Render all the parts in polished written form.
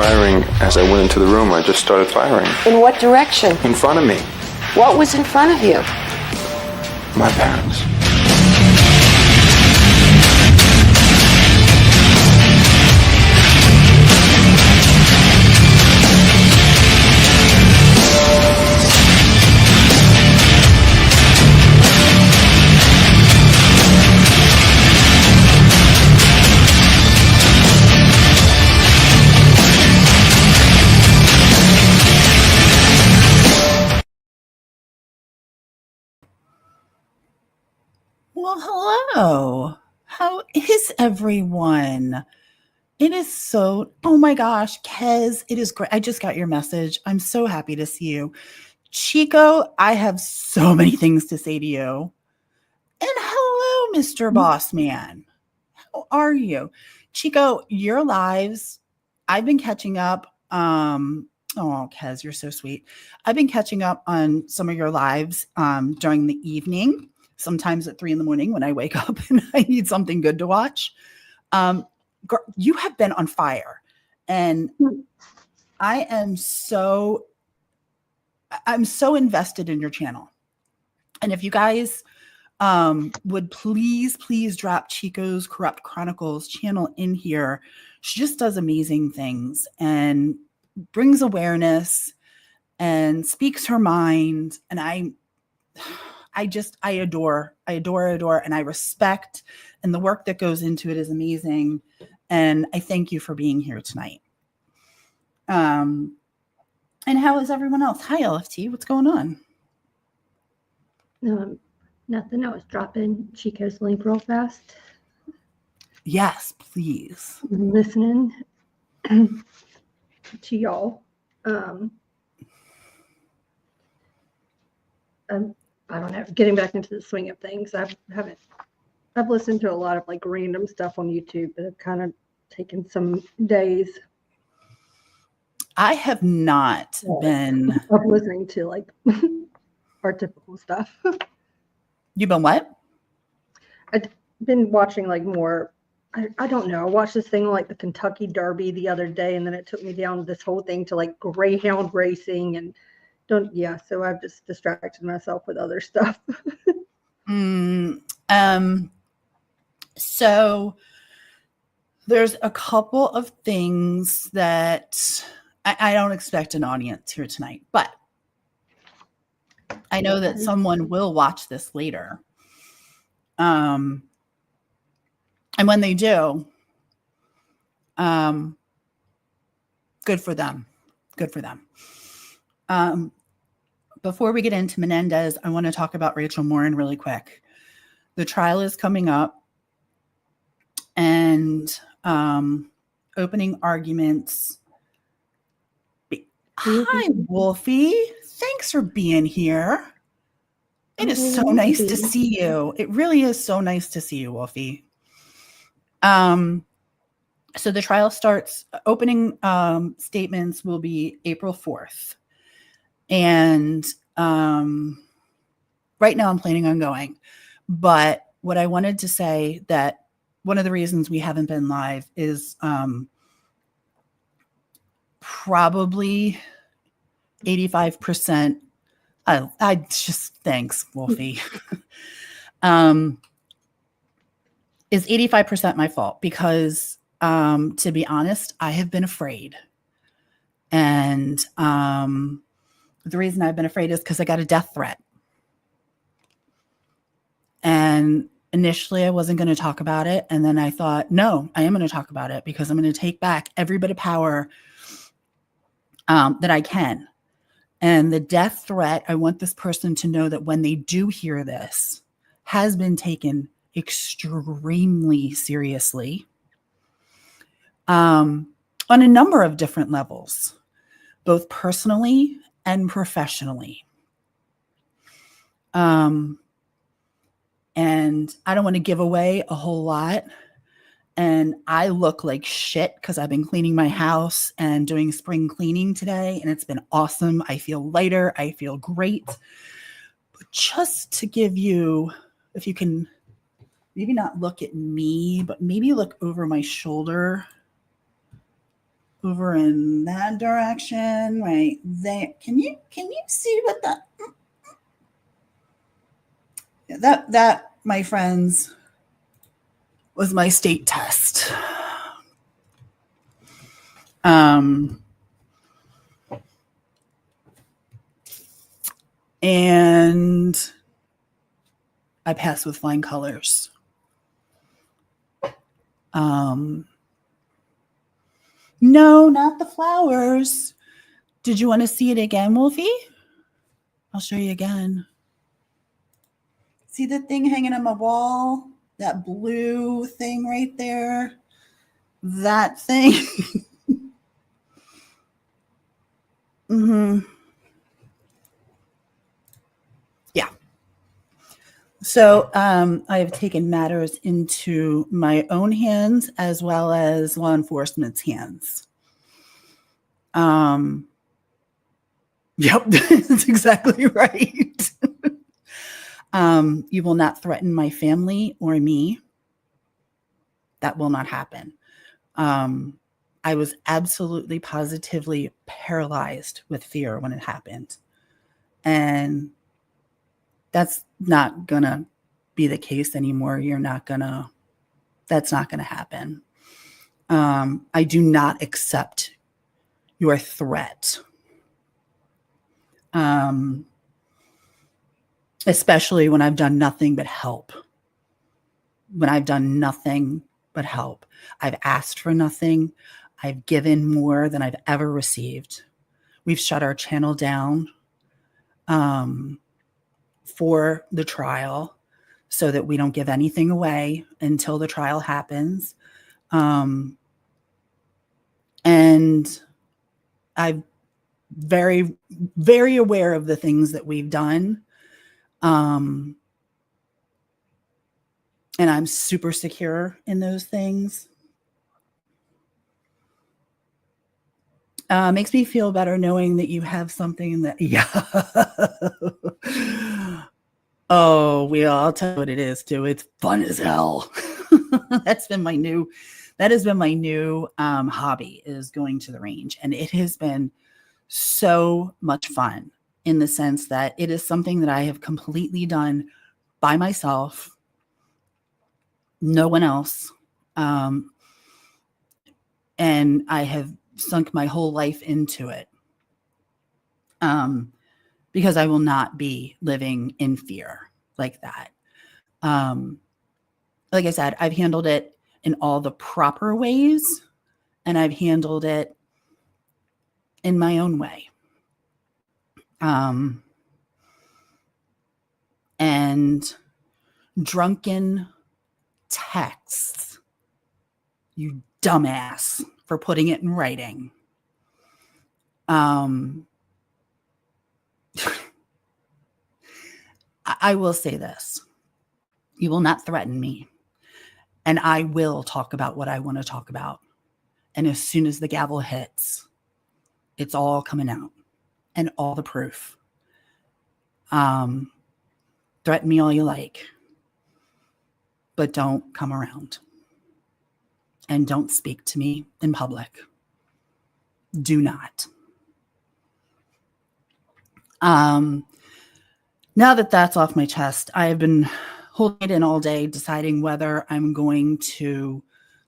firing as I went into the room. I just started firing. In what direction? In front of me. What was in front of you? My parents. Well, hello. How is everyone? It is so, oh my gosh, Kez, it is great. I just got your message. I'm so happy to see you. Chico, I have so many things to say to you. And hello, Mr. Boss Man. How are you? Chico, your lives, I've been catching up. Oh, Kez, you're so sweet. I've been catching up on some of your lives during the evening. Sometimes at 3 a.m. when I wake up and I need something good to watch. You have been on fire, and I'm so invested in your channel. And if you guys would please drop Chico's Corrupt Chronicles channel in here. She just does amazing things and brings awareness and speaks her mind. And I adore, and I respect, and the work that goes into it is amazing. And I thank you for being here tonight. And how is everyone else? Hi, LFT. What's going on? Nothing. I was dropping Chico's link real fast. Yes, please. I'm listening to y'all. I don't know, getting back into the swing of things. I've listened to a lot of like random stuff on YouTube, but I've kind of taken some days. I have not been of listening to like our typical stuff. You've been what? I've been watching like more. I don't know. I watched this thing like the Kentucky Derby the other day, and then it took me down this whole thing to like greyhound racing and. So I've just distracted myself with other stuff. So there's a couple of things that I don't expect an audience here tonight, but I know that someone will watch this later. And when they do, good for them. Good for them. Before we get into Menendez, I want to talk about Rachel Morin really quick. The trial is coming up, and opening arguments. Hi, Wolfie. Thanks for being here. It is so nice to see you. It really is so nice to see you, Wolfie. So the trial starts. Opening statements will be April 4th. And right now I'm planning on going. But what I wanted to say, that one of the reasons we haven't been live is probably 85%. I just, thanks, Wolfie. Is 85% my fault because to be honest, I have been afraid. And the reason I've been afraid is because I got a death threat. And initially I wasn't going to talk about it. And then I thought, no, I am going to talk about it because I'm going to take back every bit of power that I can. And the death threat, I want this person to know that when they do hear this, has been taken extremely seriously on a number of different levels, both personally and professionally. And I don't want to give away a whole lot. And I look like shit because I've been cleaning my house and doing spring cleaning today. And it's been awesome. I feel lighter. I feel great. But just to give you, if you can maybe not look at me, but maybe look over my shoulder. over in that direction, right there. Can you see what that my friends was my state test. And I passed with flying colors. No, not the flowers. Did you want to see it again, Wolfie? I'll show you again. See the thing hanging on my wall? That blue thing right there? That thing. Mm-hmm. Yeah. So I have taken matters into my own hands as well as law enforcement's hands. Yep, that's exactly right. You will not threaten my family or me. That will not happen. I was absolutely positively paralyzed with fear when it happened. And that's not going to be the case anymore. That's not going to happen. I do not accept your threat. Especially when I've done nothing but help. When I've done nothing but help. I've asked for nothing. I've given more than I've ever received. We've shut our channel down for the trial so that we don't give anything away until the trial happens. And I'm very, very aware of the things that we've done. And I'm super secure in those things. Makes me feel better knowing that you have something that, yeah. Oh, I'll tell you what it is too. It's fun as hell. That has been my new hobby, is going to the range. And it has been so much fun in the sense that it is something that I have completely done by myself. No one else. And I have sunk my whole life into it. Because I will not be living in fear like that. Like I said, I've handled it in all the proper ways, and I've handled it in my own way. And drunken texts, you dumbass, for putting it in writing. I will say this. You will not threaten me. And I will talk about what I want to talk about. And as soon as the gavel hits, it's all coming out. And all the proof. Threaten me all you like. But don't come around. And don't speak to me in public. Do not. Now that that's off my chest, I have been holding it in all day, deciding whether I'm going to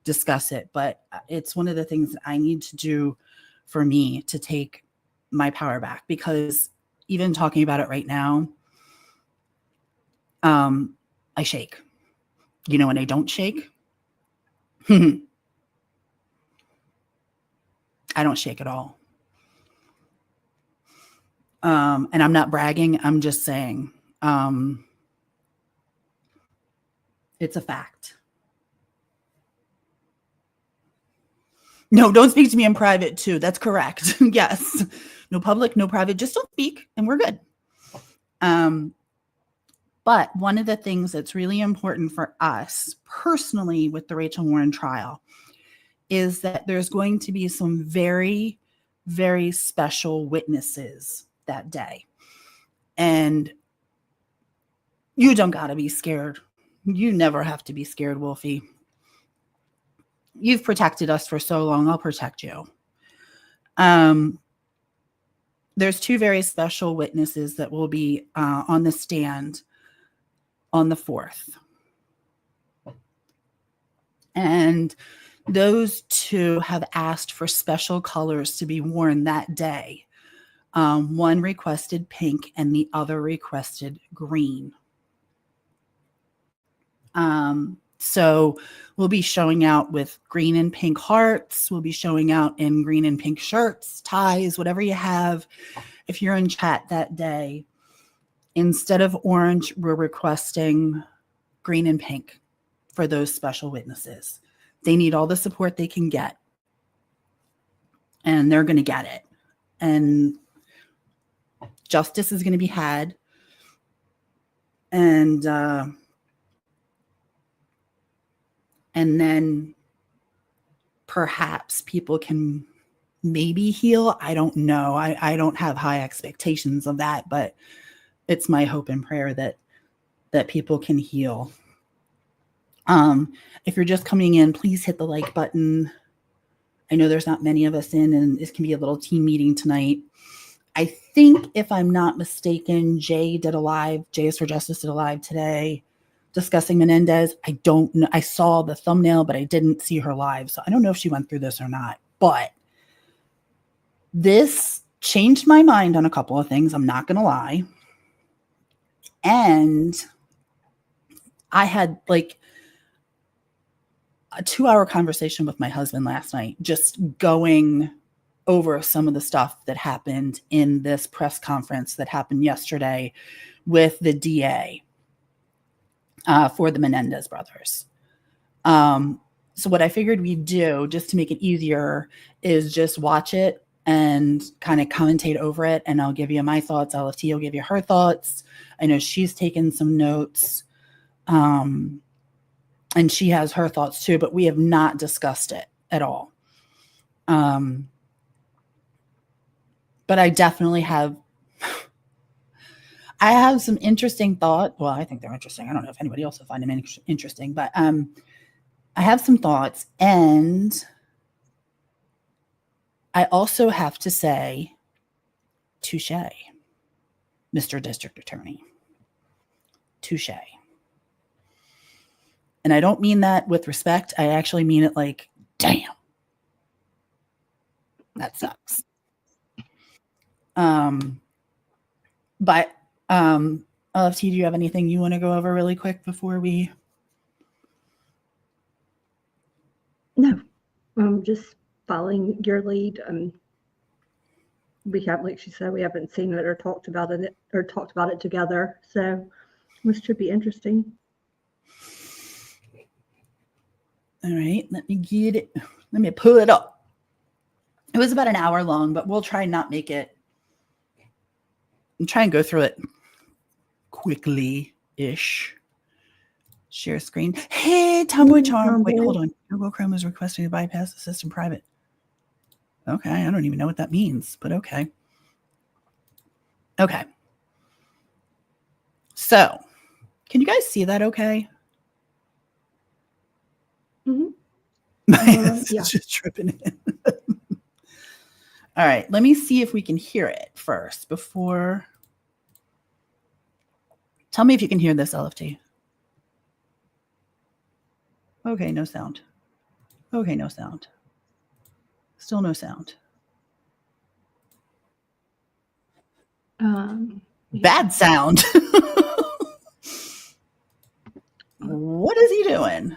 discuss it. But it's one of the things that I need to do for me to take my power back, because even talking about it right now, I shake. You know when I don't shake? I don't shake at all. And I'm not bragging. I'm just saying, it's a fact. No, don't speak to me in private too. That's correct. Yes. No public, no private. Just don't speak and we're good. But one of the things that's really important for us personally with the Rachel Warren trial is that there's going to be some very, very special witnesses that day. And you don't got to be scared. You never have to be scared, Wolfie. You've protected us for so long. I'll protect you. There's two very special witnesses that will be on the stand on the 4th. And those two have asked for special colors to be worn that day. One requested pink and the other requested green. So we'll be showing out with green and pink hearts. We'll be showing out in green and pink shirts, ties, whatever you have. If you're in chat that day, instead of orange, we're requesting green and pink for those special witnesses. They need all the support they can get, and they're going to get it. And justice is going to be had. And then perhaps people can maybe heal. I don't know. I don't have high expectations of that, but it's my hope and prayer that people can heal. If you're just coming in, please hit the like button. I know there's not many of us in, and this can be a little team meeting tonight. I think, if I'm not mistaken, Jay is for Justice did a live today discussing Menendez. I don't know. I saw the thumbnail, but I didn't see her live. So I don't know if she went through this or not. But this changed my mind on a couple of things. I'm not going to lie. And I had like a 2-hour conversation with my husband last night, just going over some of the stuff that happened in this press conference that happened yesterday with the DA for the Menendez brothers. So what I figured we'd do, just to make it easier, is just watch it and kind of commentate over it. And I'll give you my thoughts. LFT will give you her thoughts. I know she's taken some notes. And she has her thoughts too, but we have not discussed it at all. But I definitely have, I have some interesting thought. Well, I think they're interesting. I don't know if anybody else will find them interesting, but I have some thoughts. And I also have to say, touche, Mr. District Attorney. Touche. And I don't mean that with respect. I actually mean it like, damn, that sucks. But LFT, do you have anything you want to go over really quick before we? No, just following your lead. We have, like she said, we haven't seen it or talked about it together. So this should be interesting. All right, let me get it. Let me pull it up. It was about an hour long, but we'll try and not make it. And try and go through it quickly-ish. Share screen. Hey, Tomboy Charm. Wait, hold on. Google Chrome is requesting to bypass the system private. Okay, I don't even know what that means, but okay. Okay. So, can you guys see that okay? Mm-hmm. Yeah. Just tripping in. All right, let me see if we can hear it first before. Tell me if you can hear this, LFT. Okay, no sound. Okay, no sound. Still no sound. Bad sound. What is he doing?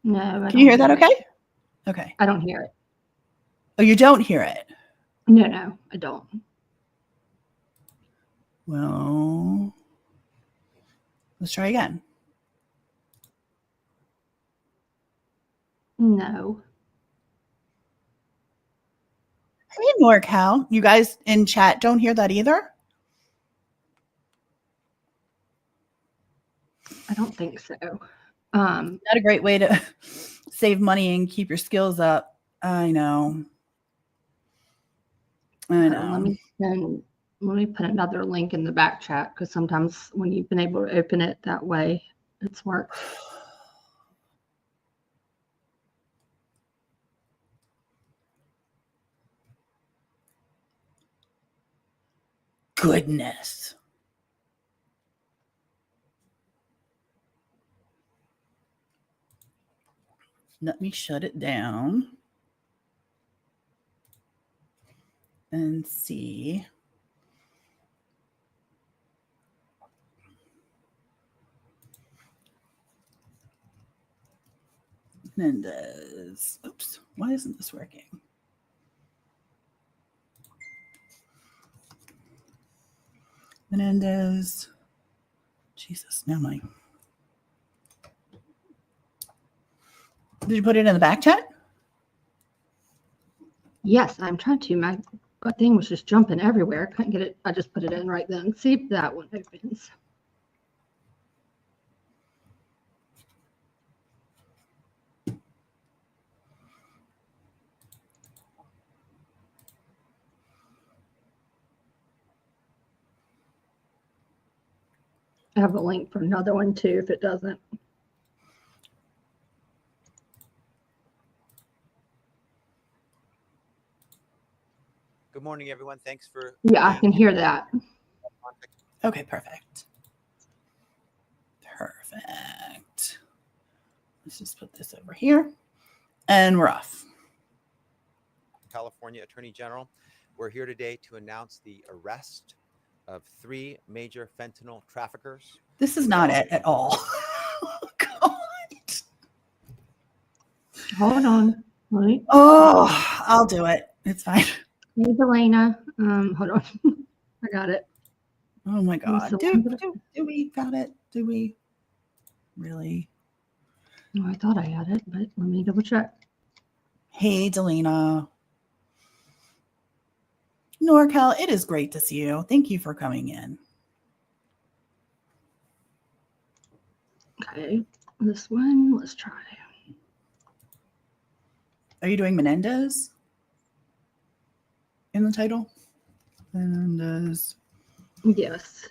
No. Can you hear that okay? Okay. I don't hear it. Oh, you don't hear it? No, I don't. Well, let's try again. No. Hey, NorCal. You guys in chat don't hear that either? I don't think so. Not a great way to save money and keep your skills up. I know. Let me put another link in the back chat, because sometimes when you've been able to open it that way, it's worked. goodness. Let me shut it down and see. Menendez. Oops, why isn't this working? Menendez. Jesus, now my. Did you put it in the back chat? Yes, I'm trying to. My thing was just jumping everywhere. Couldn't get it. I just put it in right then. See if that one opens. I have a link for another one too if it doesn't. Good morning, everyone. Thanks for. Yeah, I can hear that. Okay, perfect. Perfect. Let's just put this over here. And we're off. California Attorney General. We're here today to announce the arrest of 3 major fentanyl traffickers. This is not it at all. God. Hold on. Wait. Oh, I'll do it. It's fine. Hey, Elena. Hold on. I got it. Oh my God. So Do we got it? Do we really? Oh, I thought I had it, but let me double check. Hey, Delina. NorCal, it is great to see you. Thank you for coming in. Okay, this one, let's try. Are you doing Menendez in the title? Menendez. Yes.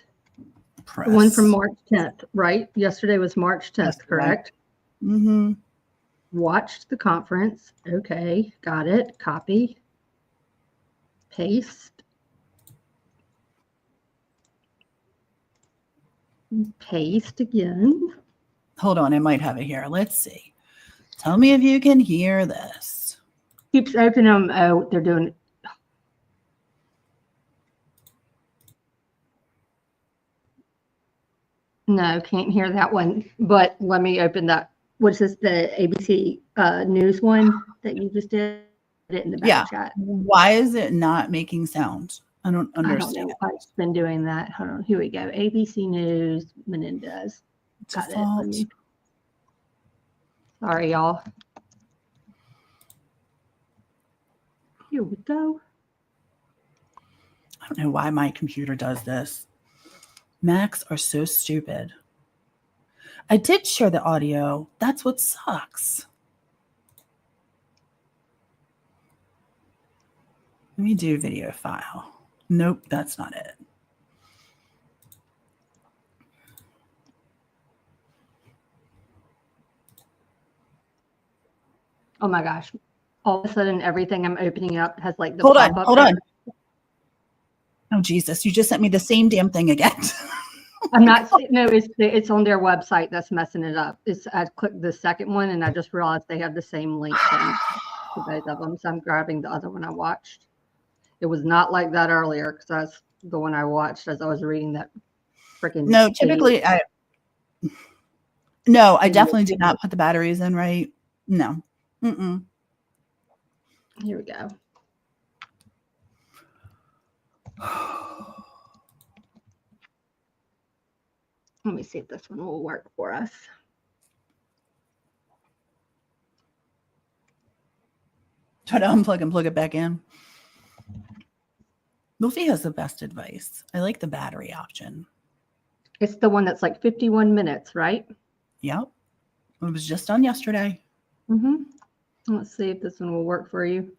Press. The one from March 10th, right? Yesterday was March 10th, That's correct? Mm-hmm. Watched the conference. Okay, got it. Copy. Paste. Paste again. Hold on, I might have it here. Let's see. Tell me if you can hear this. Keeps opening them. Oh, they're doing. No, can't hear that one. But let me open that. What's this? The ABC News one that you just did? Put it in the back chat. Why is it not making sound? I don't understand. I don't know. I've been doing that. Hold on. Here we go. ABC News, Menendez. Got Default. it. Sorry, y'all. Here we go. I don't know why my computer does this. Macs are so stupid. I did share the audio. That's what sucks. Let me do video file. Nope, that's not it. Oh my gosh. All of a sudden, everything I'm opening up has like the Hold on, pop-up. hold on. Oh, Jesus, you just sent me the same damn thing again. I'm not, no, it's on their website that's messing it up. I clicked the second one and I just realized they have the same link thing to both of them. So I'm grabbing the other one I watched. It was not like that earlier because that's the one I watched as I was reading that freaking. No, typically I definitely did not put the batteries in right. No. Mm-mm. Here we go. Let me see if this one will work for us. Try to unplug and plug it back in. Wolfie has the best advice. I like the battery option. It's the one that's like 51 minutes, right? Yep. It was just on yesterday. Mm-hmm. Let's see if this one will work for you.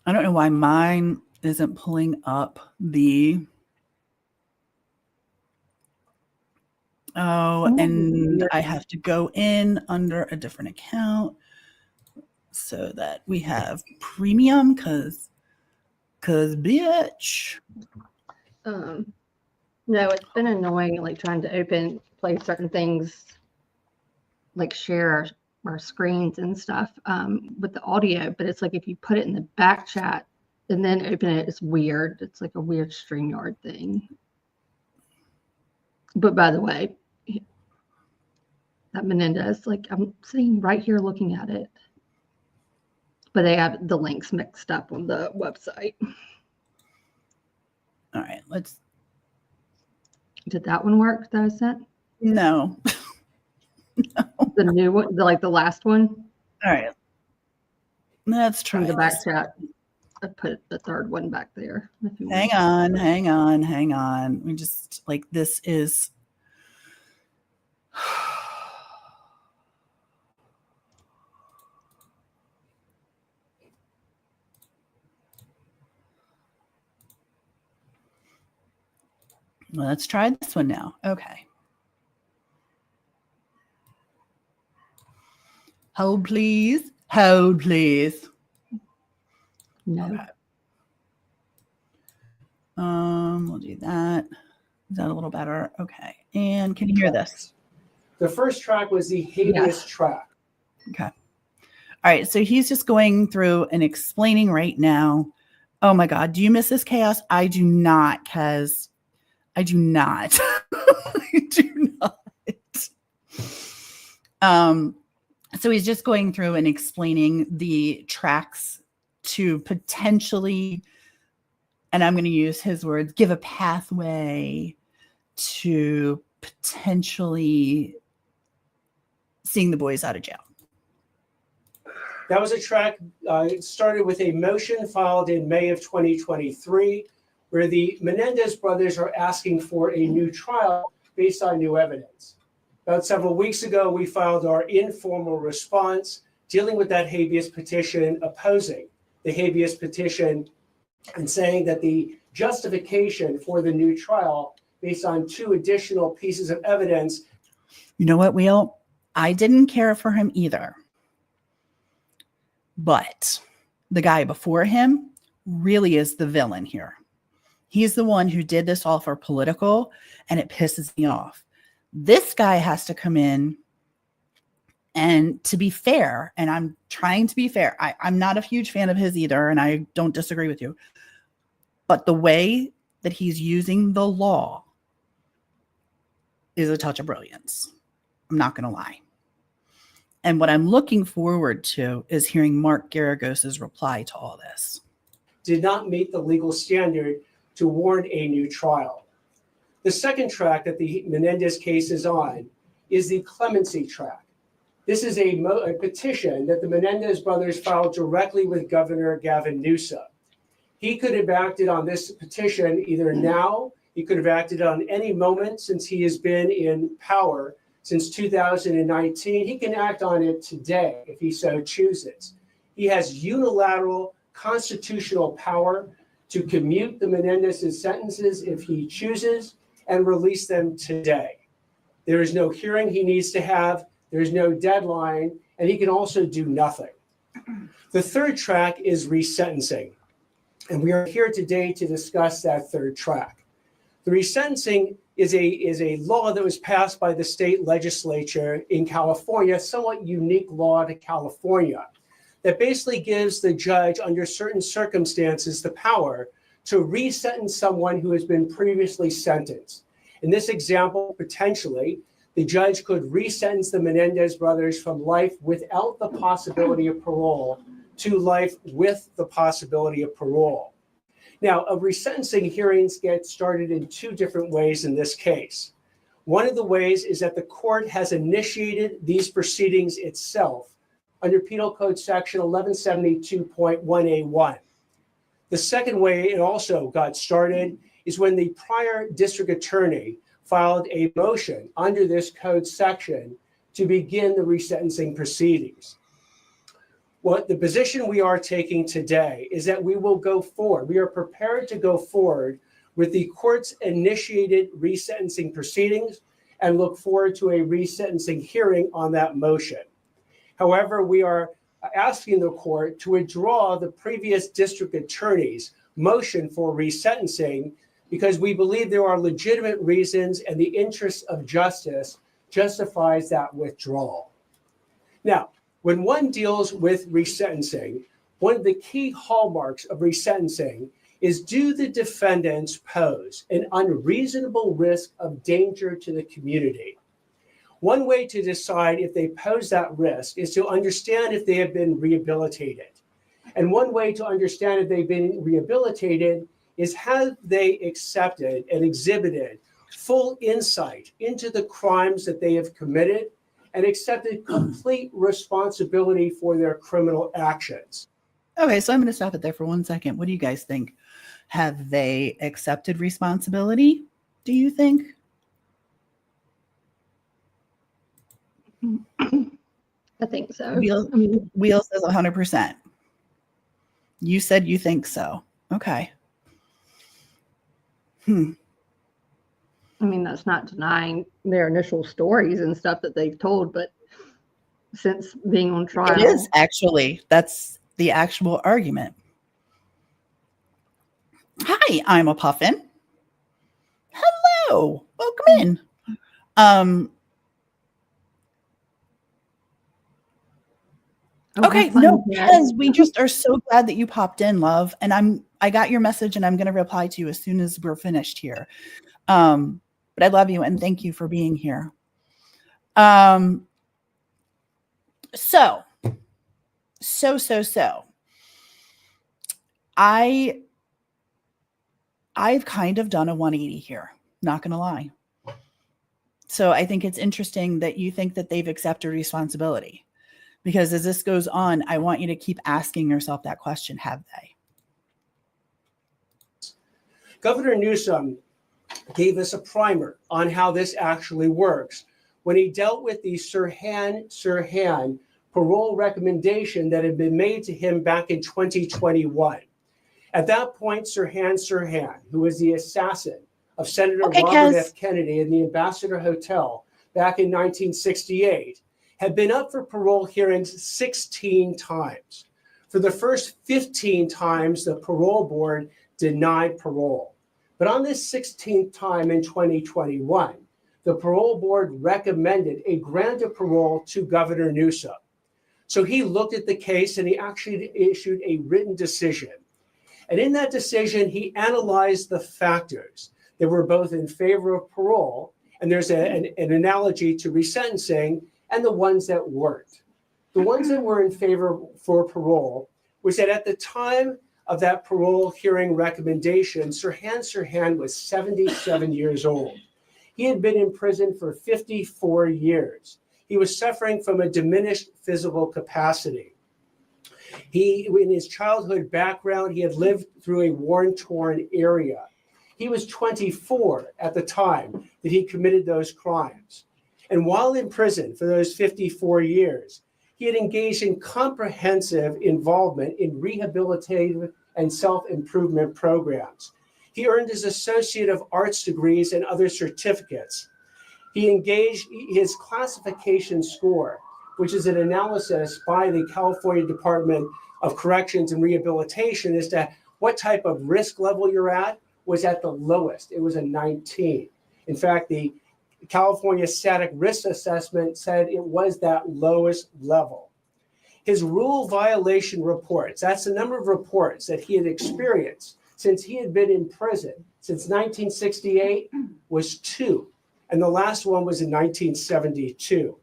I don't know why mine isn't pulling up the. Oh, and I have to go in under a different account. so that we have premium because bitch. No, it's been annoying, like trying to play certain things, like share our screens and stuff with the audio. But it's like if you put it in the back chat and then open it, it's weird. It's like a weird StreamYard thing. But by the way, that Menendez, like I'm sitting right here looking at it, but they have the links mixed up on the website. All right, let's. Did that one work that I sent? No. The new one, the last one? All right. Let's try From the back this. chat. I put the third one back there. Hang on. We just like this is. Let's try this one now. Okay. Hold, please. Hold, please. No. Okay. We'll do that. Is that a little better? Okay. And can you hear this? The first track was the habeas track. Okay. All right. So he's just going through and explaining right now. Oh my God. Do you miss this chaos? I do not, Kez. I do not. I do not. So he's just going through and explaining the tracks to potentially, and I'm going to use his words, give a pathway to potentially seeing the boys out of jail. That was a track. It started with a motion filed in May of 2023, where the Menendez brothers are asking for a new trial based on new evidence. About several weeks ago, we filed our informal response dealing with that habeas petition, opposing the habeas petition and saying that the justification for the new trial based on 2 additional pieces of evidence. You know what, Will? I didn't care for him either. But the guy before him really is the villain here. He's the one who did this all for political, and it pisses me off. This guy has to come in, and to be fair, and I'm trying to be fair, I'm not a huge fan of his either, and I don't disagree with you. But the way that he's using the law is a touch of brilliance. I'm not going to lie. And what I'm looking forward to is hearing Mark Garagos's reply to all this. Did not meet the legal standard to warrant a new trial. The second track that the Menendez case is on is the clemency track. This is a petition that the Menendez brothers filed directly with Governor Gavin Newsom. He could have acted on this petition either now, he could have acted on any moment since he has been in power since 2019. He can act on it today if he so chooses. He has unilateral constitutional power to commute the Menendez's sentences if he chooses and release them today. There is no hearing he needs to have. There's no deadline, and he can also do nothing. The third track is resentencing, and we are here today to discuss that third track. The resentencing is a law that was passed by the state legislature in California, somewhat unique law to California, that basically gives the judge, under certain circumstances, the power to resentence someone who has been previously sentenced. In this example, potentially, the judge could resentence the Menendez brothers from life without the possibility of parole to life with the possibility of parole. Now, resentencing hearings get started in 2 different ways in this case. One of the ways is that the court has initiated these proceedings itself under Penal Code Section 1172.1A1. The second way it also got started is when the prior district attorney filed a motion under this code section to begin the resentencing proceedings. What the position we are taking today is that we will go forward. We are prepared to go forward with the court's initiated resentencing proceedings and look forward to a resentencing hearing on that motion. However, we are asking the court to withdraw the previous district attorney's motion for resentencing because we believe there are legitimate reasons and the interest of justice justifies that withdrawal. Now, when one deals with resentencing, one of the key hallmarks of resentencing is, do the defendants pose an unreasonable risk of danger to the community? One way to decide if they pose that risk is to understand if they have been rehabilitated. And one way to understand if they've been rehabilitated is, have they accepted and exhibited full insight into the crimes that they have committed and accepted complete responsibility for their criminal actions. Okay, so I'm going to stop it there for 1 second. What do you guys think? Have they accepted responsibility, do you think? I think so. Wheel says 100%. You said you think so. Okay. I mean, that's not denying their initial stories and stuff that they've told, but since being on trial. It is actually. That's the actual argument. Hi, I'm a Puffin. Hello. Welcome in. Okay, no, because we just are so glad that you popped in, love. And I got your message and I'm going to reply to you as soon as we're finished here. But I love you and thank you for being here. So I've kind of done a 180 here, not going to lie. So I think it's interesting that you think that they've accepted responsibility. Because as this goes on, I want you to keep asking yourself that question, have they? Governor Newsom gave us a primer on how this actually works when he dealt with the Sirhan parole recommendation that had been made to him back in 2021. At that point, Sirhan, who was the assassin of Senator Robert F. Kennedy in the Ambassador Hotel back in 1968, had been up for parole hearings 16 times. For the first 15 times, the parole board denied parole. But on this 16th time in 2021, the parole board recommended a grant of parole to Governor Newsom. So he looked at the case and he actually issued a written decision. And in that decision, he analyzed the factors that were both in favor of parole, and there's an analogy to resentencing, and the ones that weren't. The ones that were in favor for parole was that at the time of that parole hearing recommendation, Sirhan was 77 years old. He had been in prison for 54 years. He was suffering from a diminished physical capacity. In his childhood background, he had lived through a war-torn area. He was 24 at the time that he committed those crimes. And while in prison for those 54 years, he had engaged in comprehensive involvement in rehabilitative and self-improvement programs. He earned his Associate of Arts degrees and other certificates. He engaged his classification score, which is an analysis by the California Department of Corrections and Rehabilitation as to what type of risk level you're at, was at the lowest. It was a 19. In fact, the California Static Risk Assessment said it was that lowest level. His rule violation reports, that's the number of reports that he had experienced since he had been in prison since 1968, was 2. And the last one was in 1972.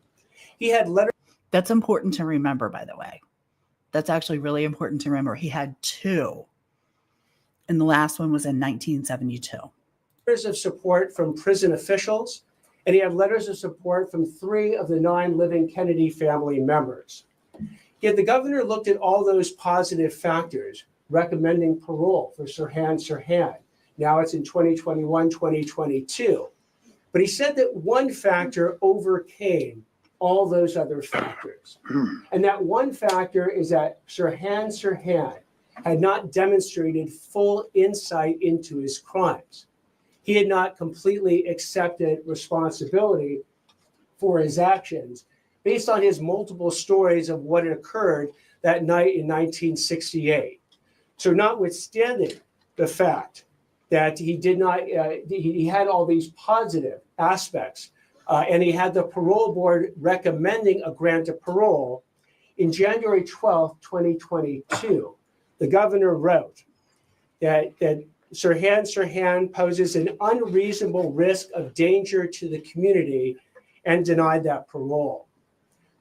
He had letters. That's important to remember, by the way. That's actually really important to remember. He had 2. And the last one was in 1972. Letters of support from prison officials, and he had letters of support from 3 of the 9 living Kennedy family members. Yet the governor looked at all those positive factors, recommending parole for Sirhan. Now it's in 2021, 2022. But he said that one factor overcame all those other factors. And that one factor is that Sirhan had not demonstrated full insight into his crimes. He had not completely accepted responsibility for his actions, based on his multiple stories of what had occurred that night in 1968. So notwithstanding the fact that he did not, he had all these positive aspects, and he had the parole board recommending a grant of parole, in January 12th, 2022, the governor wrote that Sirhan poses an unreasonable risk of danger to the community and denied that parole.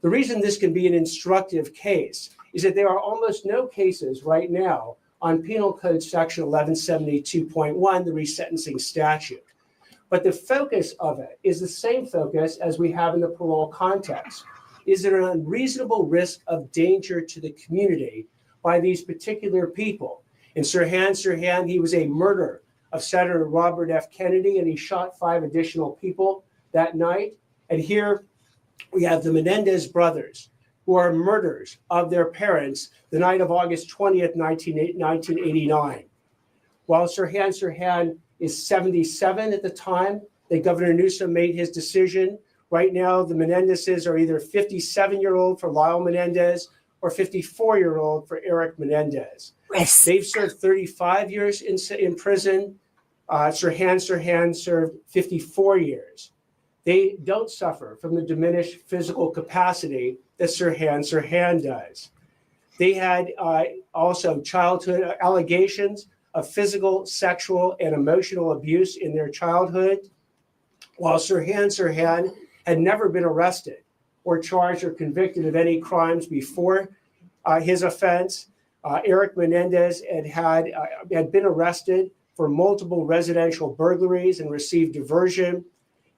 The reason this can be an instructive case is that there are almost no cases right now on Penal Code Section 1172.1, the resentencing statute. But the focus of it is the same focus as we have in the parole context. Is there an unreasonable risk of danger to the community by these particular people? In Sirhan, he was a murderer of Senator Robert F. Kennedy, and he shot 5 additional people that night. And here we have the Menendez brothers, who are murderers of their parents the night of August 20th, 1989. While Sirhan is 77 at the time that Governor Newsom made his decision, right now the Menendezes are either 57-year-old for Lyle Menendez or 54-year-old for Eric Menendez. Risk. They've served 35 years in prison. Sirhan served 54 years. They don't suffer from the diminished physical capacity that Sirhan does. They had also childhood allegations of physical, sexual, and emotional abuse in their childhood, while Sirhan had never been arrested or charged or convicted of any crimes before his offense. Eric Menendez had been arrested for multiple residential burglaries and received diversion.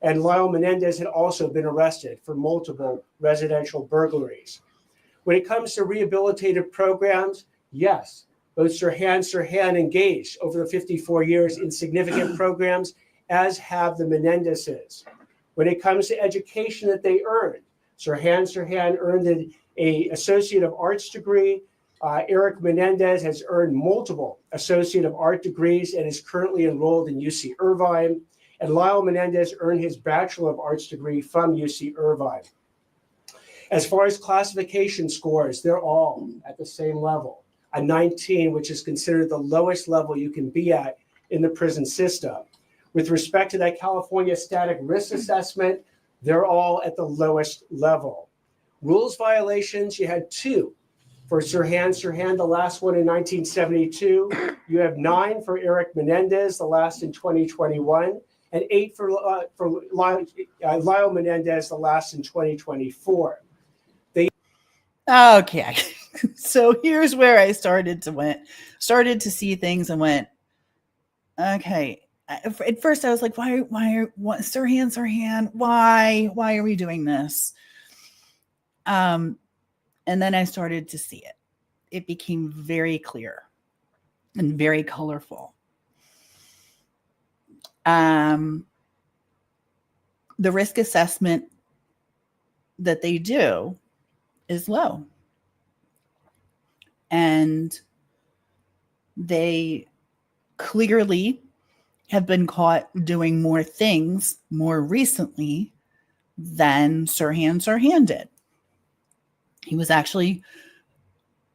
And Lyle Menendez had also been arrested for multiple residential burglaries. When it comes to rehabilitative programs, yes, both Sirhan engaged over the 54 years in significant programs, as have the Menendezes. When it comes to education that they earned, Sirhan earned an Associate of Arts degree. Eric Menendez has earned multiple Associate of Art degrees and is currently enrolled in UC Irvine. And Lyle Menendez earned his Bachelor of Arts degree from UC Irvine. As far as classification scores, they're all at the same level, a 19, which is considered the lowest level you can be at in the prison system. With respect to that California static risk assessment, they're all at the lowest level. Rules violations, you had 2 for Sirhan, the last one in 1972. You have 9 for Eric Menendez, the last in 2021, and 8 for Lyle Menendez, the last in 2024. Okay. So here's where I started to see things and went, okay. At first I was like, why Sirhan, why are we doing this? And then I started to see it. It became very clear and very colorful. The risk assessment that they do is low. And they clearly have been caught doing more things more recently than Sirhan did. He was actually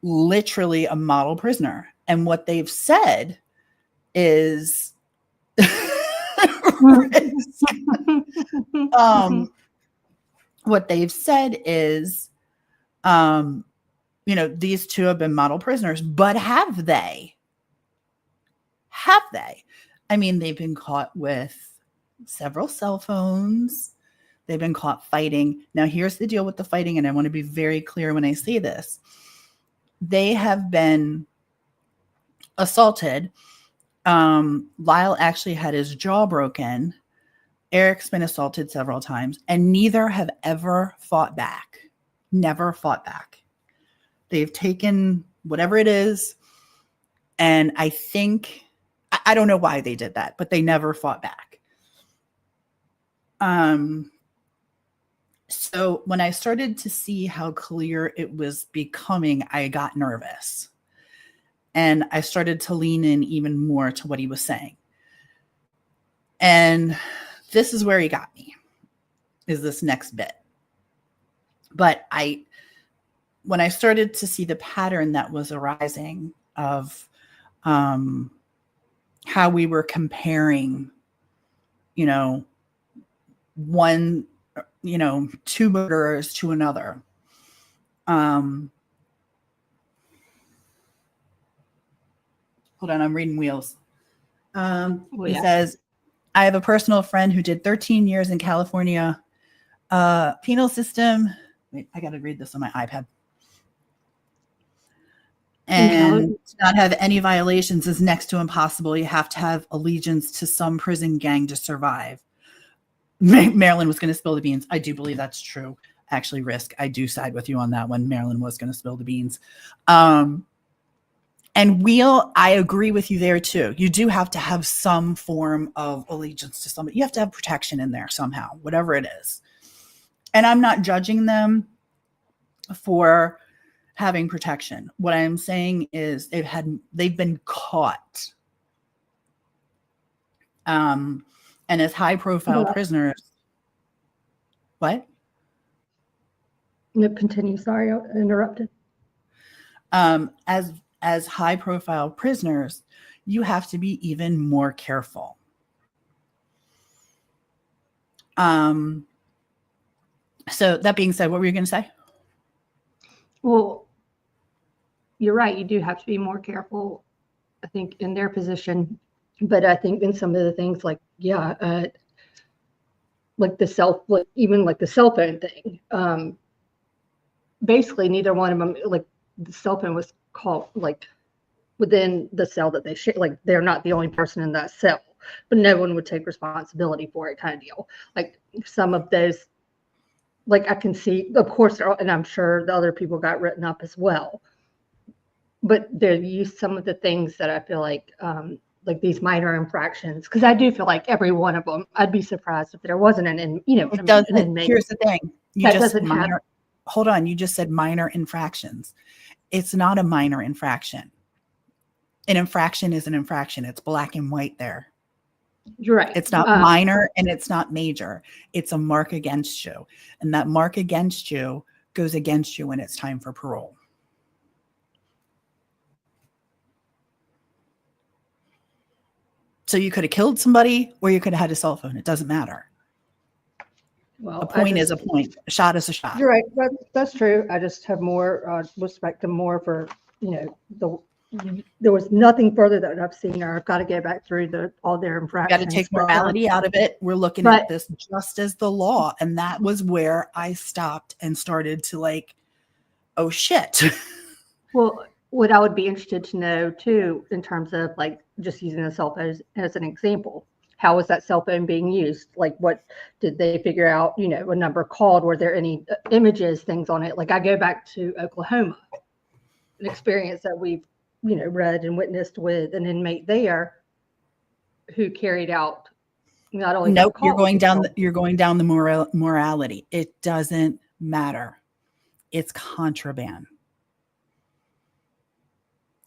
literally a model prisoner. And what they've said is what they've said is, these 2 have been model prisoners, but have they? Have they? I mean, they've been caught with several cell phones. They've been caught fighting. Now, here's the deal with the fighting, and I want to be very clear when I say this. They have been assaulted. Lyle actually had his jaw broken. Eric's been assaulted several times, and neither have ever fought back. Never fought back. They've taken whatever it is, and I think, I don't know why they did that, but they never fought back. So when I started to see how clear it was becoming, I got nervous. And I started to lean in even more to what he was saying. And this is where he got me, is this next bit. But when I started to see the pattern that was arising of how we were comparing, one, two murderers to another. Hold on, I'm reading Wheels. He says, I have a personal friend who did 13 years in California penal system. Wait, I got to read this on my iPad. And to not have any violations is next to impossible. You have to have allegiance to some prison gang to survive. Marilyn was going to spill the beans. I do believe that's true. Actually, Risk, I do side with you on that one. Marilyn was going to spill the beans. And Wheel, I agree with you there too. You do have to have some form of allegiance to somebody. You have to have protection in there somehow, whatever it is. And I'm not judging them for having protection. What I'm saying is they've been caught. And as high profile prisoners. What? No, continue. Sorry, I interrupted. As high profile prisoners, you have to be even more careful. So that being said, what were you going to say? Well, you're right. You do have to be more careful, I think, in their position. But I think in some of the things like the cell phone thing. Basically, neither one of them, like the cell phone was called like within the cell that they share. Like they're not the only person in that cell, but no one would take responsibility for it, kind of deal. Like some of those, like I can see, of course, and I'm sure the other people got written up as well. But they used some of the things that I feel like these minor infractions, because I do feel like every one of them, I'd be surprised if there wasn't an inmate. Here's the thing. Hold on. You just said minor infractions. It's not a minor infraction. An infraction is an infraction. It's black and white there. You're right. It's not minor and it's not major. It's a mark against you. And that mark against you goes against you when it's time for parole. So you could have killed somebody or you could have had a cell phone. It doesn't matter. Well, a point is a point. A shot is a shot. You're right. That's true. I just have more respect and more for, there was nothing further that I've seen, or I've got to go back through all their infractions. Got to take morality out of it. We're looking at this just as the law. And that was where I stopped and started to like, oh shit. Well, what I would be interested to know too, in terms of like just using the cell phone as an example, how was that cell phone being used? Like, what did they figure out? A number called. Were there any images, things on it? Like, I go back to Oklahoma, an experience that we've, read and witnessed with an inmate there who carried out not only. Nope, you're going down the morality. It doesn't matter. It's contraband.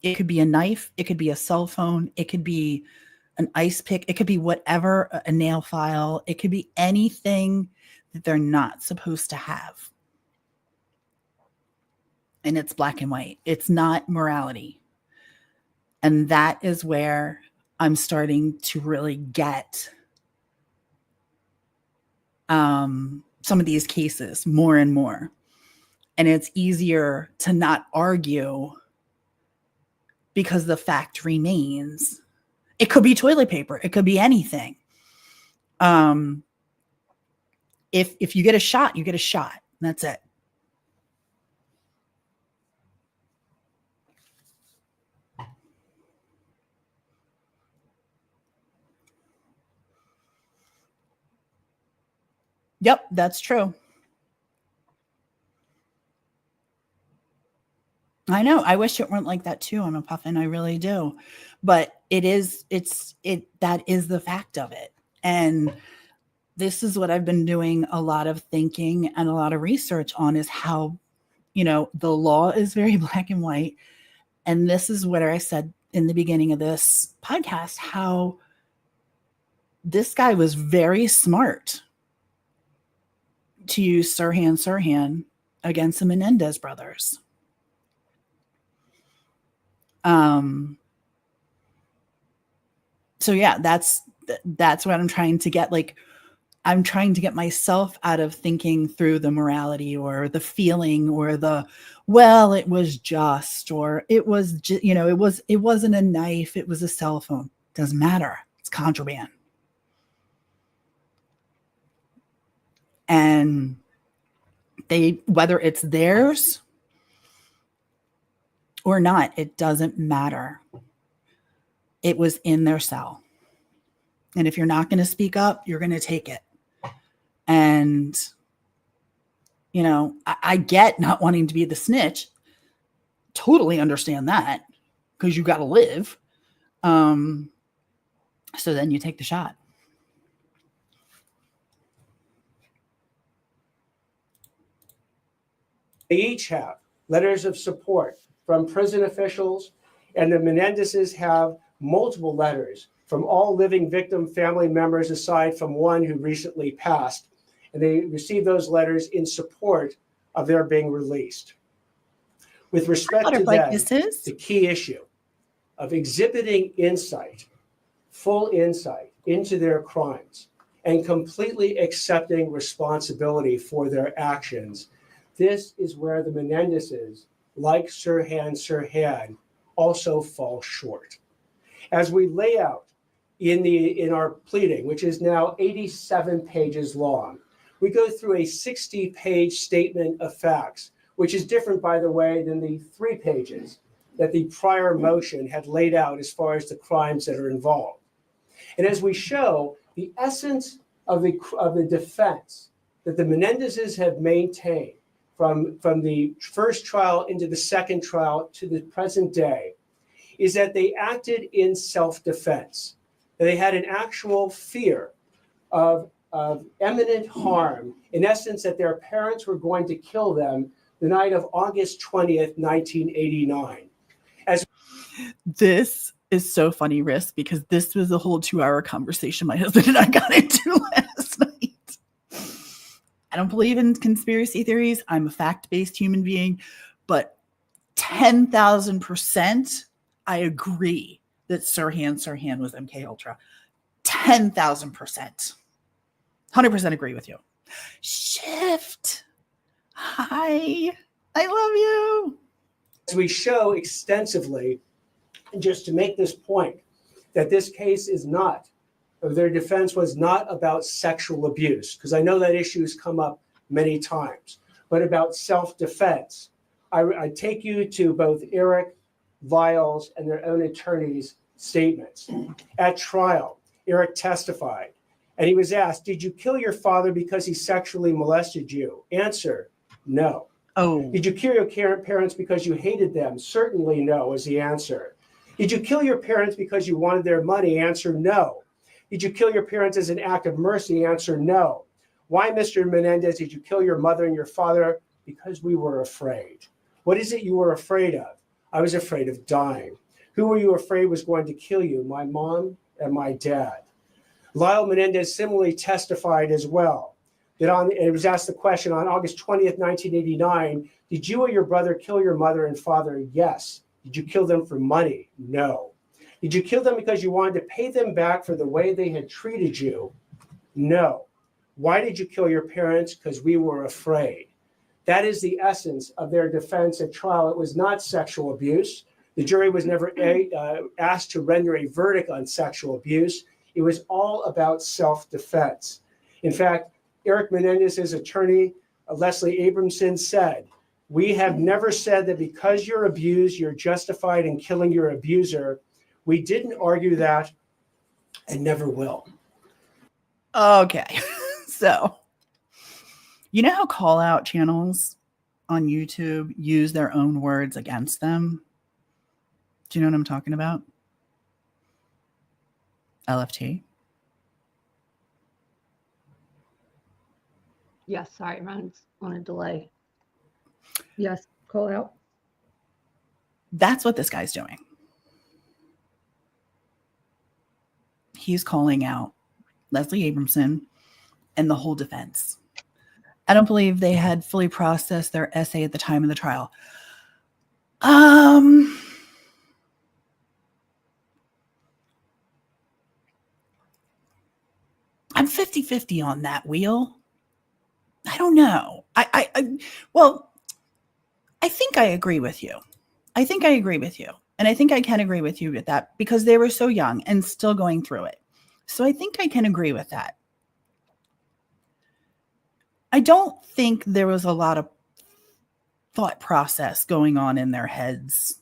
It could be a knife. It could be a cell phone. It could be an ice pick. It could be whatever, a nail file. It could be anything that they're not supposed to have. And it's black and white. It's not morality. And that is where I'm starting to really get some of these cases more and more. And it's easier to not argue because the fact remains. It could be toilet paper. It could be anything. If you get a shot, you get a shot. That's it. Yep, that's true. I know. I wish it weren't like that too. I'm a puffin. I really do. But that is the fact of it. And this is what I've been doing a lot of thinking and a lot of research on, is how, the law is very black and white. And this is what I said in the beginning of this podcast, how this guy was very smart to use Sirhan against the Menendez brothers. So yeah, that's what I'm trying to get. Like, I'm trying to get myself out of thinking through the morality or the feeling or the, well, it was just, or it was, it wasn't a knife. It was a cell phone. Doesn't matter. It's contraband. And whether it's theirs or not, it doesn't matter. It was in their cell. And if you're not going to speak up, you're going to take it. And, I get not wanting to be the snitch. Totally understand that, because you got to live. So then you take the shot. They each have letters of support from prison officials, and the Menendezes have multiple letters from all living victim family members, aside from one who recently passed. And they received those letters in support of their being released. With respect to them, the key issue of exhibiting insight, full insight into their crimes, and completely accepting responsibility for their actions, this is where the Menendezes, like Sirhan, also fall short. As we lay out in our pleading, which is now 87 pages long, we go through a 60-page statement of facts, which is different, by the way, than the 3 pages that the prior motion had laid out as far as the crimes that are involved. And as we show, the essence of the defense that the Menendezes have maintained from the first trial into the second trial to the present day is that they acted in self-defense. They had an actual fear of imminent harm, in essence, that their parents were going to kill them the night of August 20th, 1989. This is so funny, Risk, because this was a whole 2-hour conversation my husband and I got into last night. I don't believe in conspiracy theories. I'm a fact-based human being, but 10,000% I agree that Sirhan was MK Ultra. 10,000%. 100% agree with you. Shift. Hi. I love you. As we show extensively, and just to make this point, that this case is not, or their defense was not about sexual abuse, because I know that issue has come up many times, but about self-defense. I take you to both Eric, Viles, and their own attorneys' statements. At trial, Eric testified, and he was asked, did you kill your father because he sexually molested you? Answer, no. Oh. Did you kill your parents because you hated them? Certainly no, was the answer. Did you kill your parents because you wanted their money? Answer, no. Did you kill your parents as an act of mercy? Answer, no. Why, Mr. Menendez, did you kill your mother and your father? Because we were afraid. What is it you were afraid of? I was afraid of dying. Who were you afraid was going to kill you? My mom and my dad. Lyle Menendez similarly testified as well. It was asked the question on August 20th, 1989, did you or your brother kill your mother and father? Yes. Did you kill them for money? No. Did you kill them because you wanted to pay them back for the way they had treated you? No. Why did you kill your parents? Because we were afraid. That is the essence of their defense at trial. It was not sexual abuse. The jury was never asked to render a verdict on sexual abuse. It was all about self-defense. In fact, Eric Menendez's attorney, Leslie Abramson, said, we have never said that because you're abused, you're justified in killing your abuser. We didn't argue that and never will. Okay. So, you know how call-out channels on YouTube use their own words against them? Do you know what I'm talking about? LFT. Yes, sorry, I'm on a delay. Yes, call out. That's what this guy's doing. He's calling out Leslie Abramson and the whole defense. I don't believe they had fully processed their essay at the time of the trial. I'm 50-50 on that, Wheel. I don't know. Well, I think I agree with you. I think I agree with you. And I think I can agree with you with that because they were so young and still going through it. So I think I can agree with that. I don't think there was a lot of thought process going on in their heads.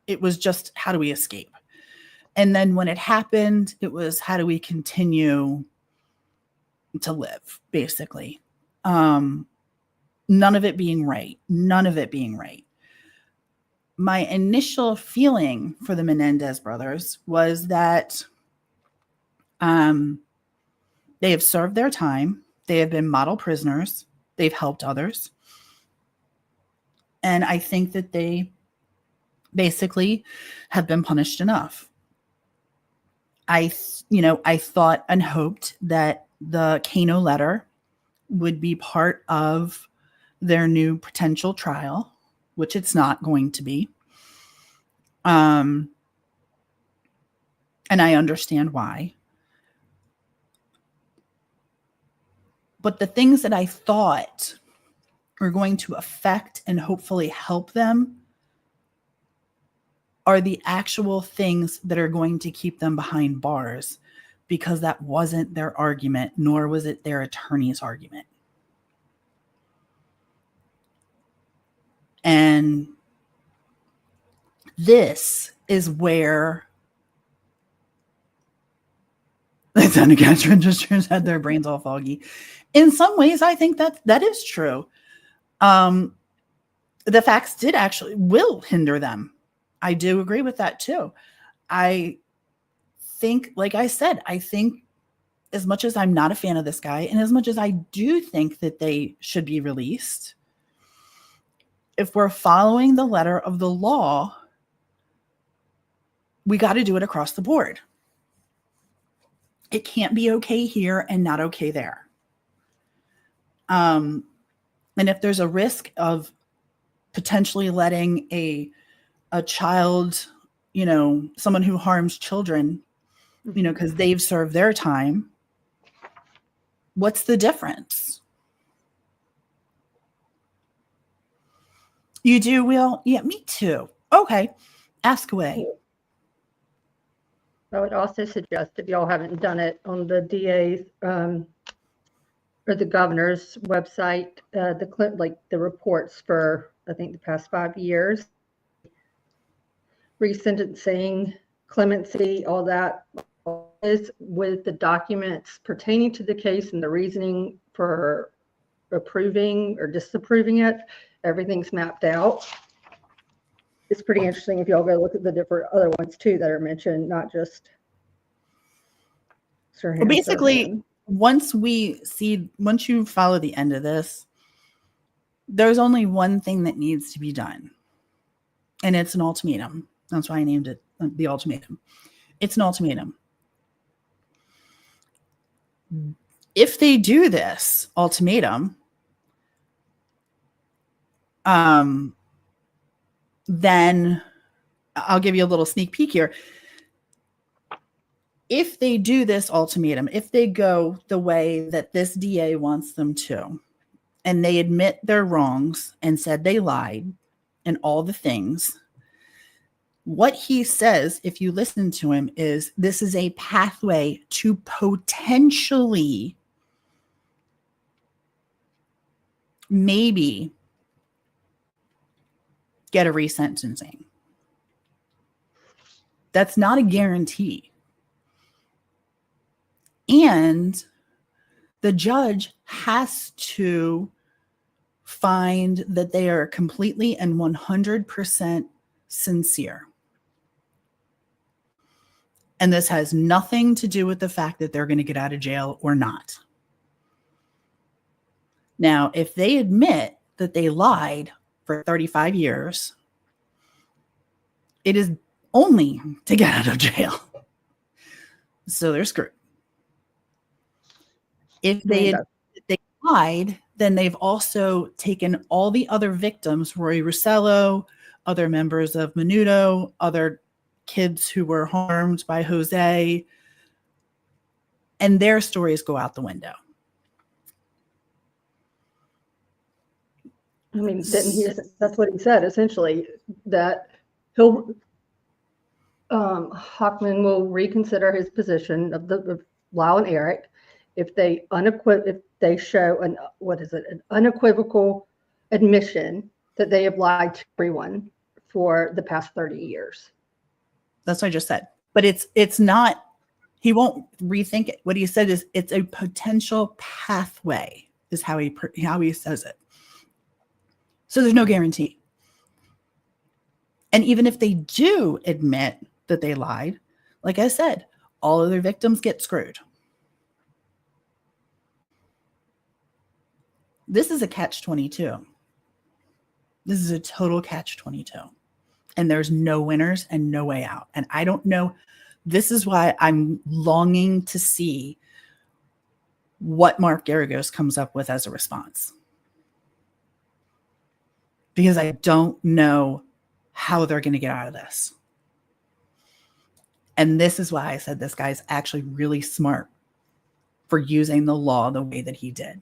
It was just, how do we escape? And then when it happened, it was, how do we continue to live, basically? None of it being right. None of it being right. My initial feeling for the Menendez brothers was that they have served their time. They have been model prisoners. They've helped others. And I think that they basically have been punished enough. I thought and hoped that the Kano letter would be part of their new potential trial, which it's not going to be. And I understand why. But the things that I thought were going to affect and hopefully help them are the actual things that are going to keep them behind bars, because that wasn't their argument, nor was it their attorney's argument. And this is where the Democrats registers had their brains all foggy. In some ways, I think that is true. The facts will hinder them. I do agree with that too. I think, like I said, I think as much as I'm not a fan of this guy, and as much as I do think that they should be released, if we're following the letter of the law, we got to do it across the board. It can't be okay here and not okay there. And if there's a risk of potentially letting a child, someone who harms children, because they've served their time, what's the difference? You do, Will? Yeah, me too. Okay. Ask away. I would also suggest, if y'all haven't done it, on the DA's or the governor's website, the reports for, I think, the past 5 years, resentencing, clemency, all that is with the documents pertaining to the case and the reasoning for approving or disapproving it. Everything's mapped out. It's pretty interesting if y'all go look at the different other ones too that are mentioned, not just Sirhan. Well, basically, once you follow the end of this, there's only one thing that needs to be done, and it's an ultimatum. That's why I named it the ultimatum. It's an ultimatum. If they do this ultimatum, then I'll give you a little sneak peek here. If they do this ultimatum, if they go the way that this DA wants them to, and they admit their wrongs and said they lied and all the things, what he says, if you listen to him, is this is a pathway to potentially maybe get a resentencing. That's not a guarantee. And the judge has to find that they are completely and 100% sincere. And this has nothing to do with the fact that they're going to get out of jail or not. Now, if they admit that they lied for 35 years, it is only to get out of jail. So they're screwed. If they lied, then they've also taken all the other victims, Roy Russello, other members of Menudo, other kids who were harmed by Jose, and their stories go out the window. I mean, that's what he said, essentially, that he'll, Hockman will reconsider his position of Lyle and Eric if they show an unequivocal admission that they have lied to everyone for the past 30 years. That's what I just said. But it's not, he won't rethink it. What he said is it's a potential pathway, is how he says it. So there's no guarantee. And even if they do admit that they lied, like I said, all of their victims get screwed. This is a catch-22. This is a total catch-22. And there's no winners and no way out. And I don't know. This is why I'm longing to see what Mark Garagos comes up with as a response. Because I don't know how they're going to get out of this. And this is why I said this guy's actually really smart for using the law the way that he did.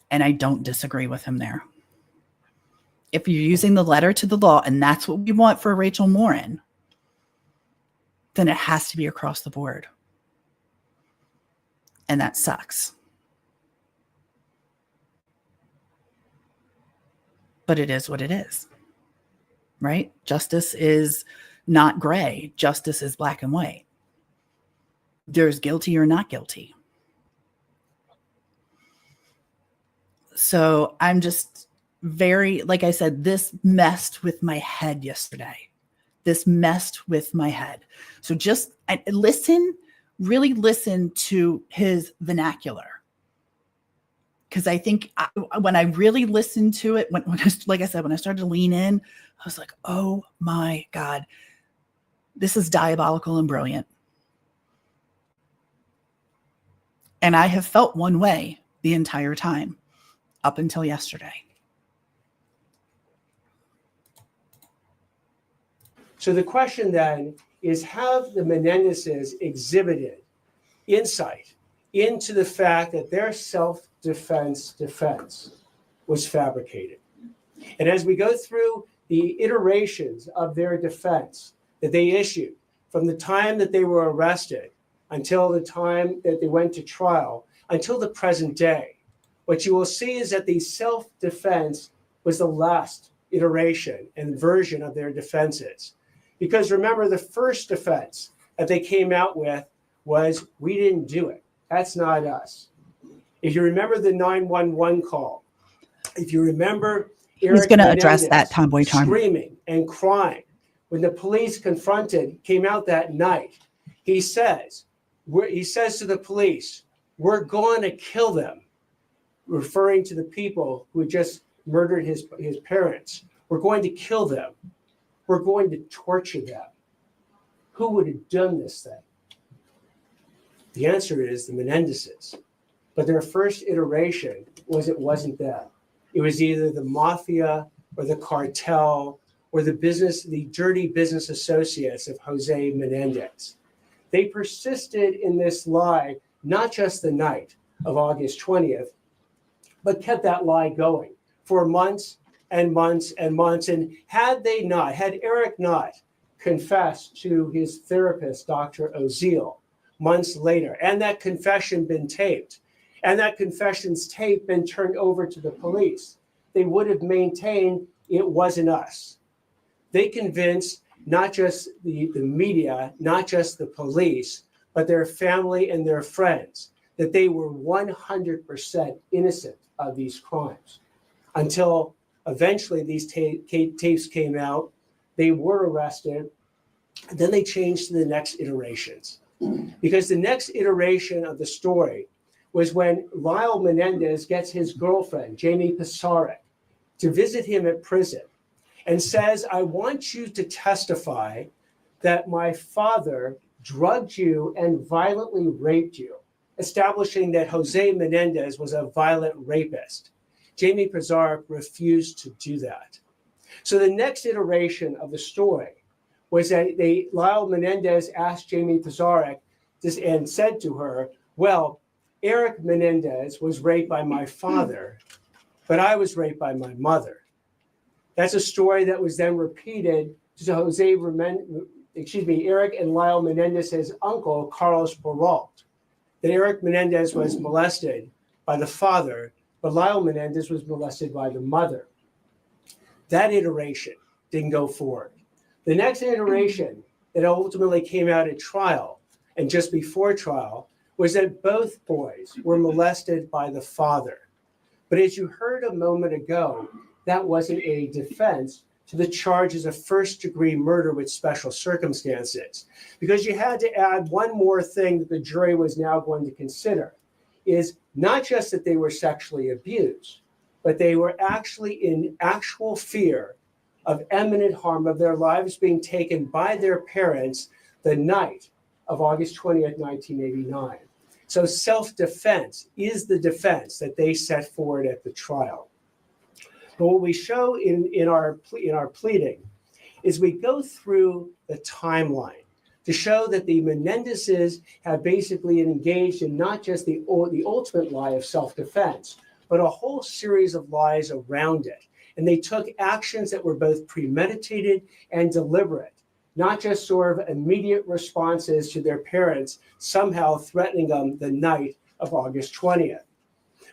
And I don't disagree with him there. If you're using the letter to the law, and that's what we want for Rachel Morin, then it has to be across the board. And that sucks. But it is what it is, right? Justice is not gray. Justice is black and white. There's guilty or not guilty. So I'm just very, like I said, this messed with my head yesterday. This messed with my head. So just really listen to his vernacular. Because I think when I really listened to it, when like I said, when I started to lean in, I was like, oh my God, this is diabolical and brilliant. And I have felt one way the entire time up until yesterday. So the question then is, have the Menendezes exhibited insight into the fact that their self-defense defense was fabricated? And as we go through the iterations of their defense that they issued from the time that they were arrested until the time that they went to trial, until the present day, what you will see is that the self-defense was the last iteration and version of their defenses. Because remember, the first defense that they came out with was, we didn't do it. That's not us. If you remember the 911 call, if you remember Eric He's going to Menendez address that, Tomboy Charm. screaming and crying when the police came out that night, he says to the police, we're going to kill them, referring to the people who had just murdered his parents. We're going to kill them. We're going to torture them. Who would have done this thing? The answer is the Menendezes. But their first iteration was it wasn't them. It was either the mafia or the cartel or the dirty business associates of Jose Menendez. They persisted in this lie, not just the night of August 20th, but kept that lie going for months and months and months. And had Eric not confessed to his therapist, Dr. Oziel, months later, and that confession been taped, and that confession's tape been turned over to the police, they would have maintained it wasn't us. They convinced not just the media, not just the police, but their family and their friends that they were 100% innocent of these crimes. Until eventually these tapes came out, they were arrested, and then they changed to the next iterations. Because the next iteration of the story was when Lyle Menendez gets his girlfriend, Jamie Pisarek, to visit him at prison and says, I want you to testify that my father drugged you and violently raped you establishing that Jose Menendez was a violent rapist. Jamie Pizarro refused to do that. So the next iteration of the story was that Lyle Menendez asked Jamie Pizarro and said to her, well, Eric Menendez was raped by my father, but I was raped by my mother. That's a story that was then repeated to Eric and Lyle Menendez's uncle, Carlos Peralt. That Eric Menendez was molested by the father, but Lyle Menendez was molested by the mother. That iteration didn't go forward. The next iteration that ultimately came out at trial and just before trial was that both boys were molested by the father. But as you heard a moment ago, that wasn't a defense to the charges of first-degree murder with special circumstances, because you had to add one more thing that the jury was now going to consider, is not just that they were sexually abused, but they were actually in actual fear of imminent harm, of their lives being taken by their parents the night of August 20th, 1989. So self-defense is the defense that they set forward at the trial. But what we show in our pleading is we go through the timeline to show that the Menendezes have basically engaged in not just the ultimate lie of self-defense, but a whole series of lies around it. And they took actions that were both premeditated and deliberate, not just sort of immediate responses to their parents somehow threatening them the night of August 20th.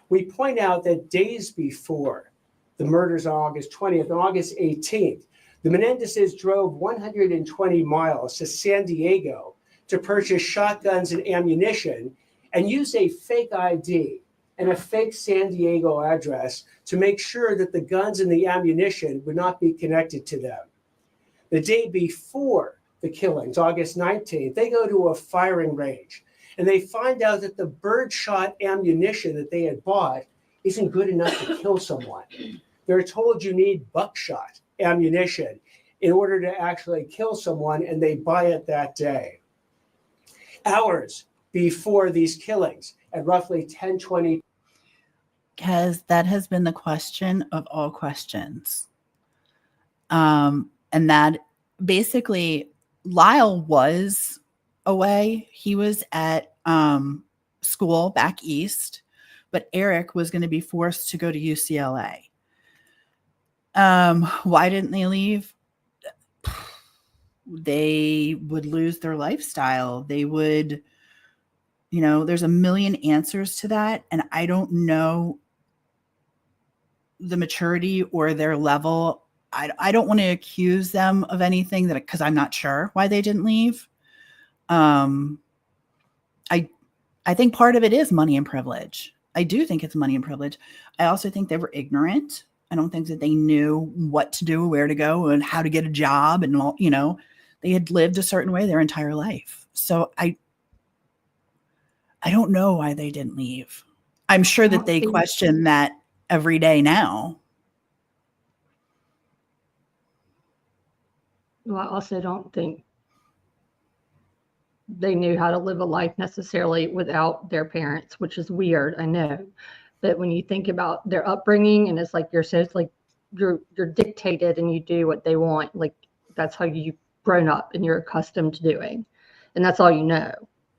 We point out that days before the murders on August 20th, on August 18th, the Menendezes drove 120 miles to San Diego to purchase shotguns and ammunition and use a fake ID and a fake San Diego address to make sure that the guns and the ammunition would not be connected to them. The day before the killings, August 19th, they go to a firing range and they find out that the birdshot ammunition that they had bought isn't good enough to kill someone. They're told you need buckshot ammunition in order to actually kill someone, and they buy it that day. Hours before these killings, at roughly 10:20. Because that has been the question of all questions. And that basically Lyle was away. He was at school back east, but Eric was going to be forced to go to UCLA. Why didn't they leave? They would lose their lifestyle. They would, there's a million answers to that. And I don't know the maturity or their level. I don't want to accuse them of anything because I'm not sure why they didn't leave. I think part of it is money and privilege. I do think it's money and privilege. I also think they were ignorant. I don't think that they knew what to do, where to go, and how to get a job, and all, they had lived a certain way their entire life. So I don't know why they didn't leave. I'm sure that they question that every day now. Well, I also don't think they knew how to live a life necessarily without their parents, which is weird, I know. But when you think about their upbringing, and it's like you're dictated and you do what they want, like that's how you've grown up and you're accustomed to doing, and that's all you know.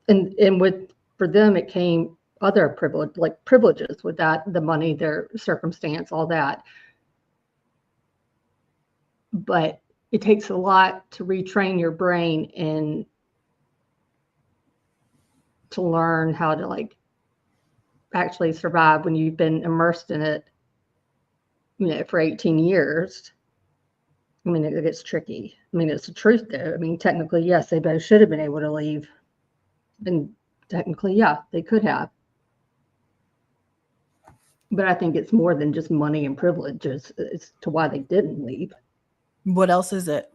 And for them it came other privileges with that, the money, their circumstance, all that. But it takes a lot to retrain your brain and to learn how to actually survive when you've been immersed in it, for 18 years. I mean, it gets tricky. I mean, it's the truth though. I mean, technically, yes, they both should have been able to leave. And technically, yeah, they could have. But I think it's more than just money and privileges. It's to why they didn't leave. What else is it?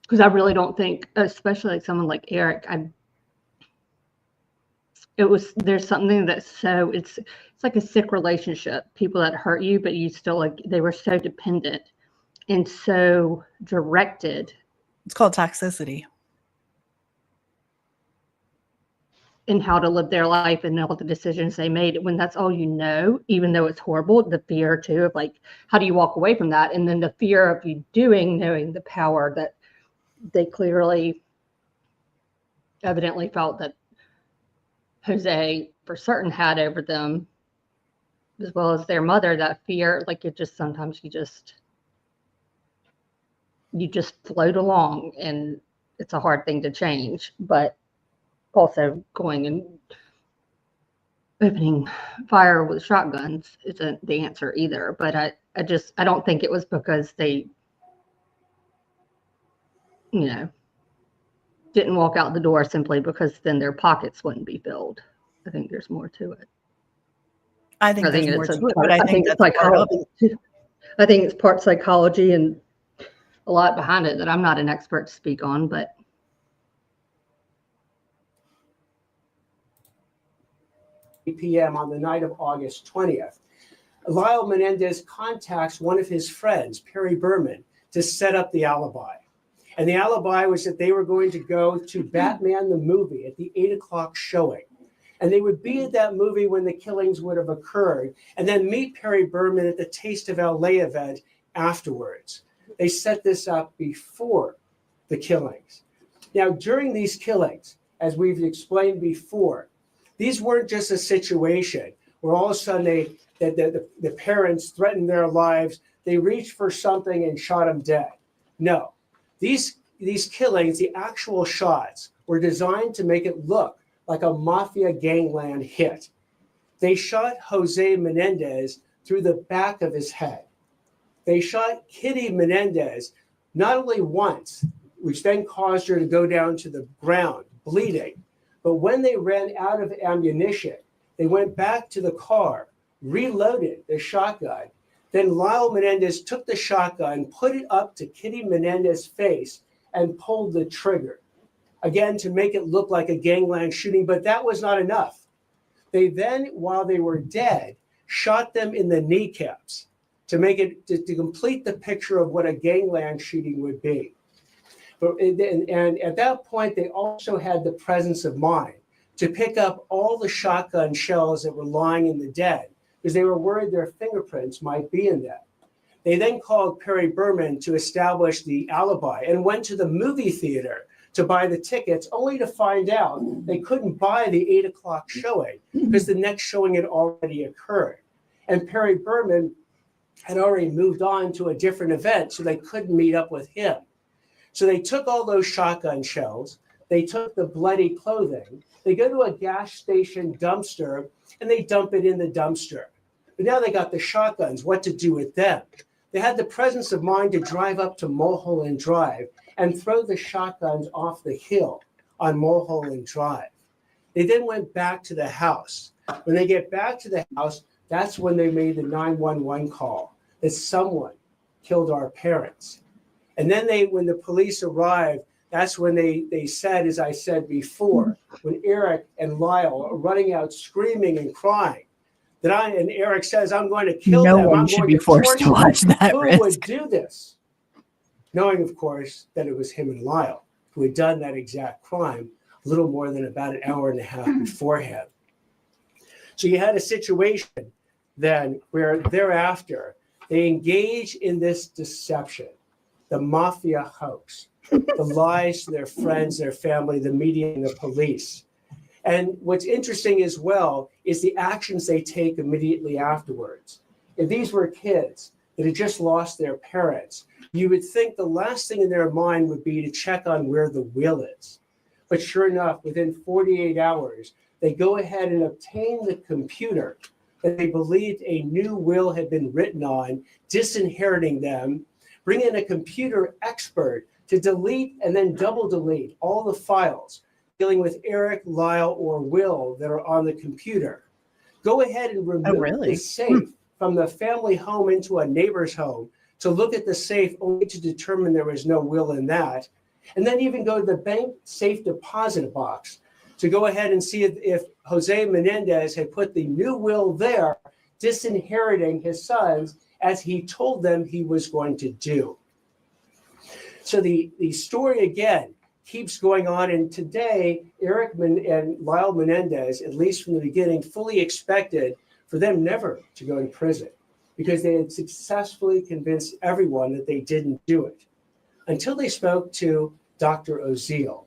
Because I really don't think, especially someone like Eric, there's something that's so, it's like a sick relationship. People that hurt you, but you still they were so dependent and so directed. It's called toxicity. and how to live their life and all the decisions they made, when that's all you know, even though it's horrible, the fear too of like, how do you walk away from that? And then the fear of you knowing the power that they clearly, evidently felt that Jose for certain had over them, as well as their mother, that fear, like it just, sometimes you just float along, and it's a hard thing to change. But also going and opening fire with shotguns isn't the answer either. But I don't think it was because they, didn't walk out the door simply because then their pockets wouldn't be filled. I think there's more to it. I think there's more to it, but I think it's that's part of it. psychology. I think it's part psychology and a lot behind it that I'm not an expert to speak on, but 8 p.m. on the night of August 20th, Lyle Menendez contacts one of his friends, Perry Berman, to set up the alibi. And the alibi was that they were going to go to Batman the movie at the 8 o'clock showing. And they would be at that movie when the killings would have occurred, and then meet Perry Berman at the Taste of LA event afterwards. They set this up before the killings. Now, during these killings, as we've explained before, these weren't just a situation where all of a sudden the parents threatened their lives, they reached for something and shot them dead. No. These killings, the actual shots, were designed to make it look like a mafia gangland hit. They shot Jose Menendez through the back of his head. They shot Kitty Menendez not only once, which then caused her to go down to the ground, bleeding, but when they ran out of ammunition, they went back to the car, reloaded the shotgun. Then Lyle Menendez took the shotgun, put it up to Kitty Menendez's face, and pulled the trigger. Again, to make it look like a gangland shooting, but that was not enough. They then, while they were dead, shot them in the kneecaps to make it, to complete the picture of what a gangland shooting would be. And at that point, they also had the presence of mind to pick up all the shotgun shells that were lying in the dead, because they were worried their fingerprints might be in them. They then called Perry Berman to establish the alibi and went to the movie theater to buy the tickets, only to find out they couldn't buy the 8 o'clock showing because the next showing had already occurred. And Perry Berman had already moved on to a different event, so they couldn't meet up with him. So they took all those shotgun shells, they took the bloody clothing, they go to a gas station dumpster, and they dump it in the dumpster. But now they got the shotguns, what to do with them? They had the presence of mind to drive up to Mulholland Drive and throw the shotguns off the hill on Mulholland Drive. They then went back to the house. When they get back to the house, that's when they made the 911 call that someone killed our parents. And then when the police arrived, that's when they said, as I said before, when Eric and Lyle are running out screaming and crying, and Eric says, I'm going to kill them. No one should be forced to watch that Who risk. would do this? Knowing, of course, that it was him and Lyle who had done that exact crime a little more than about an hour and a half beforehand. So you had a situation then where thereafter they engage in this deception, the mafia hoax, the lies to their friends, their family, the media, and the police. And what's interesting as well is the actions they take immediately afterwards. If these were kids that had just lost their parents, you would think the last thing in their mind would be to check on where the will is. But sure enough, within 48 hours, they go ahead and obtain the computer that they believed a new will had been written on, disinheriting them, bring in a computer expert to delete and then double delete all the files dealing with Eric, Lyle, or Will that are on the computer. Go ahead and remove the safe from the family home into a neighbor's home to look at the safe only to determine there was no will in that. And then even go to the bank safe deposit box to go ahead and see if Jose Menendez had put the new will there, disinheriting his sons as he told them he was going to do. So the story again keeps going on. And today, and Lyle Menendez, at least from the beginning, fully expected for them never to go to prison because they had successfully convinced everyone that they didn't do it until they spoke to Dr. Oziel.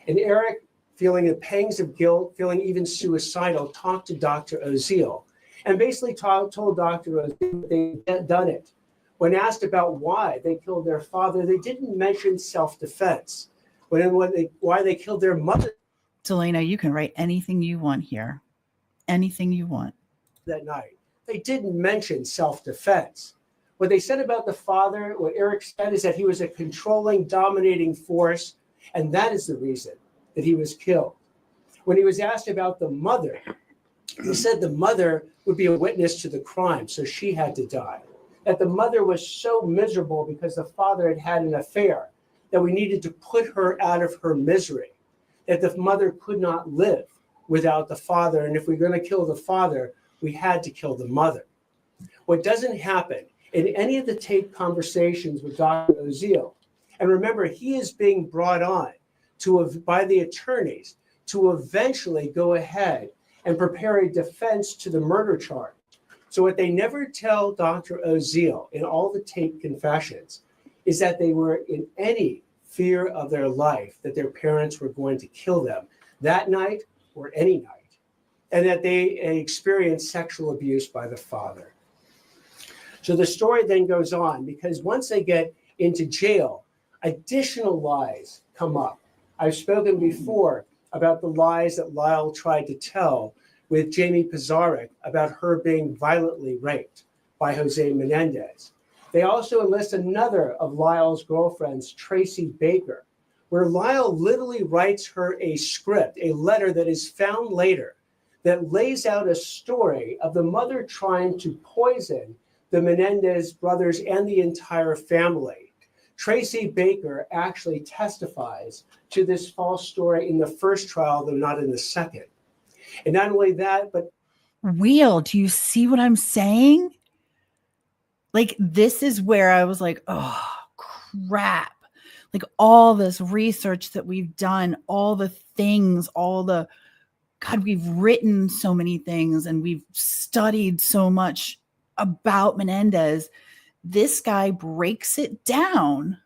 And Eric, feeling the pangs of guilt, feeling even suicidal, talked to Dr. Oziel and basically told Dr. Oziel that they had done it. When asked about why they killed their father, they didn't mention self-defense. Why they killed their mother Delana, you can write anything you want here. Anything you want. that night, they didn't mention self-defense. What they said about the father, what Eric said, is that he was a controlling, dominating force, and that is the reason that he was killed. When he was asked about the mother, he said the mother would be a witness to the crime, so she had to die. That the mother was so miserable because the father had had an affair that we needed to put her out of her misery. That the mother could not live without the father, and if we were going to kill the father, we had to kill the mother. What doesn't happen in any of the tape conversations with Dr. Oziel, and remember, he is being brought on by the attorneys to eventually go ahead and prepare a defense to the murder charge. So what they never tell Dr. Oziel in all the tape confessions is that they were in any fear of their life that their parents were going to kill them that night or any night, and that they experienced sexual abuse by the father. So the story then goes on because once they get into jail, additional lies come up. I've spoken before about the lies that Lyle tried to tell with Jamie Pizarnik about her being violently raped by Jose Menendez. They also enlist another of Lyle's girlfriends, Tracy Baker, where Lyle literally writes her a script, a letter that is found later that lays out a story of the mother trying to poison the Menendez brothers and the entire family. Tracy Baker actually testifies to this false story in the first trial, though not in the second. And not only that, but Wheel, do you see what I'm saying? Like, this is where I was like, oh, crap. Like, all this research that we've done, all the things, God, we've written so many things and we've studied so much about Menendez. This guy breaks it down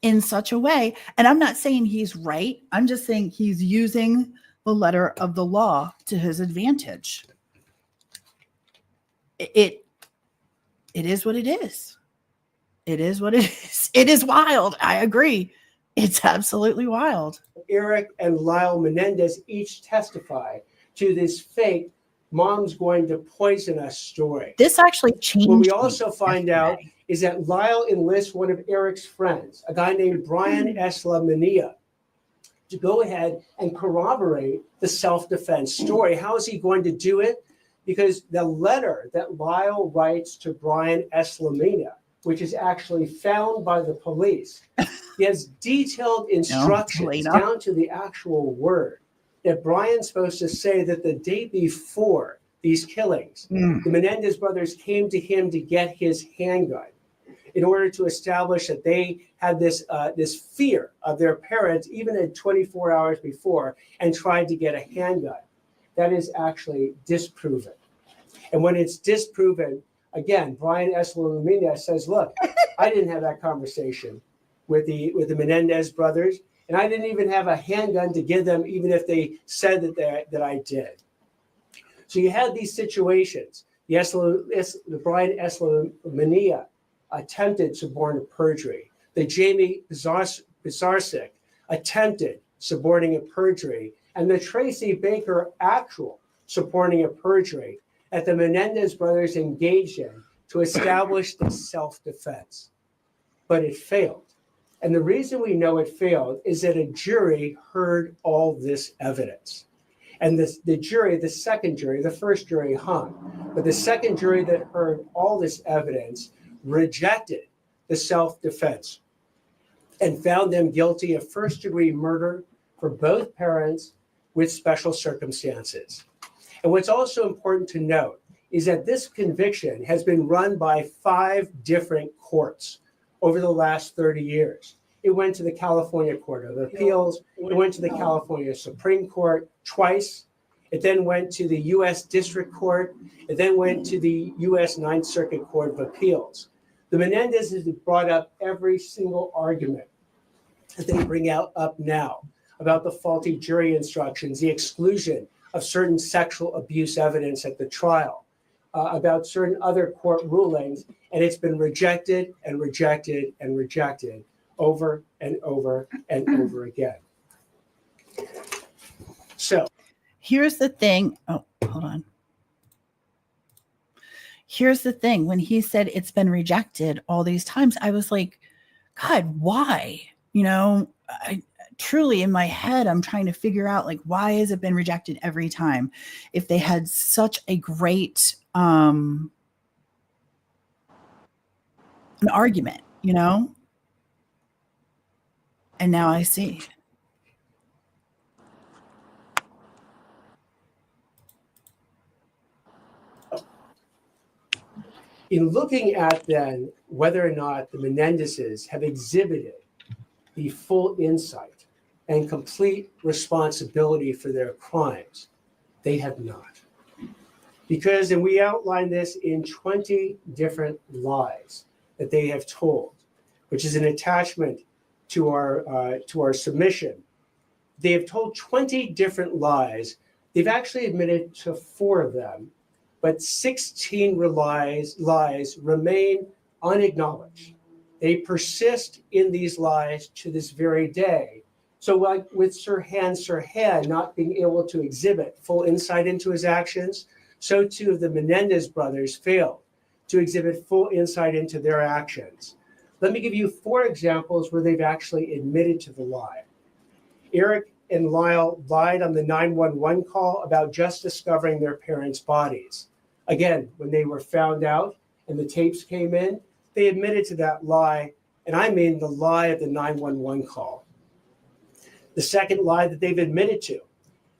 in such a way. And I'm not saying he's right. I'm just saying he's using the letter of the law to his advantage. It is what it is. It is what it is. It is wild. I agree. It's absolutely wild. Eric and Lyle Menendez each testify to this fake mom's going to poison us story. This actually changed. What we also me find yesterday. out is that Lyle enlists one of Eric's friends, a guy named Brian Eslamania, to go ahead and corroborate the self-defense story. How is he going to do it? Because the letter that Lyle writes to Brian Eslamania, which is actually found by the police, he has detailed instructions down to the actual word that Brian's supposed to say that the day before these killings, the Menendez brothers came to him to get his handgun in order to establish that they had this fear of their parents, even at 24 hours before, and tried to get a handgun. That is actually disproven. And when it's disproven, again, Brian Eslamina says, look, I didn't have that conversation with the Menendez brothers, and I didn't even have a handgun to give them, even if they said that I did. So you had these situations. The Brian Eslamina attempted suborning perjury. The Jamie Pizarnik attempted suborning a perjury, and the Tracy Baker actual suborning a perjury that the Menendez brothers engaged in to establish the self-defense. But it failed. And the reason we know it failed is that a jury heard all this evidence. And the jury, the second jury, the first jury hung, but the second jury that heard all this evidence rejected the self-defense and found them guilty of first-degree murder for both parents with special circumstances. And what's also important to note is that this conviction has been run by 5 different courts over the last 30 years. It went to the California Court of Appeals. It went to the California Supreme Court twice. It then went to the U.S. District Court. It then went to the U.S. Ninth Circuit Court of Appeals. The Menendez has brought up every single argument that they bring up now about the faulty jury instructions, the exclusion of certain sexual abuse evidence at the trial, about certain other court rulings, and it's been rejected and rejected and rejected over and over and over again. So here's the thing. Oh, hold on. Here's the thing. When he said it's been rejected all these times, I was like, God, why? You know, I truly in my head, I'm trying to figure out like, why has it been rejected every time? If they had such a great an argument, you know? And now I see. in looking at then whether or not the Menendezes have exhibited the full insight and complete responsibility for their crimes, they have not. Because, and we outline this in 20 different lies that they have told, which is an attachment to our submission. They have told 20 different lies. They've actually admitted to 4 of them, but 16 lies remain unacknowledged. They persist in these lies to this very day. So like with Sirhan not being able to exhibit full insight into his actions, so too the Menendez brothers failed to exhibit full insight into their actions. Let me give you 4 examples where they've actually admitted to the lie. Eric and Lyle lied on the 911 call about just discovering their parents' bodies. Again, when they were found out and the tapes came in, they admitted to that lie, and I mean the lie of the 911 call. The second lie that they've admitted to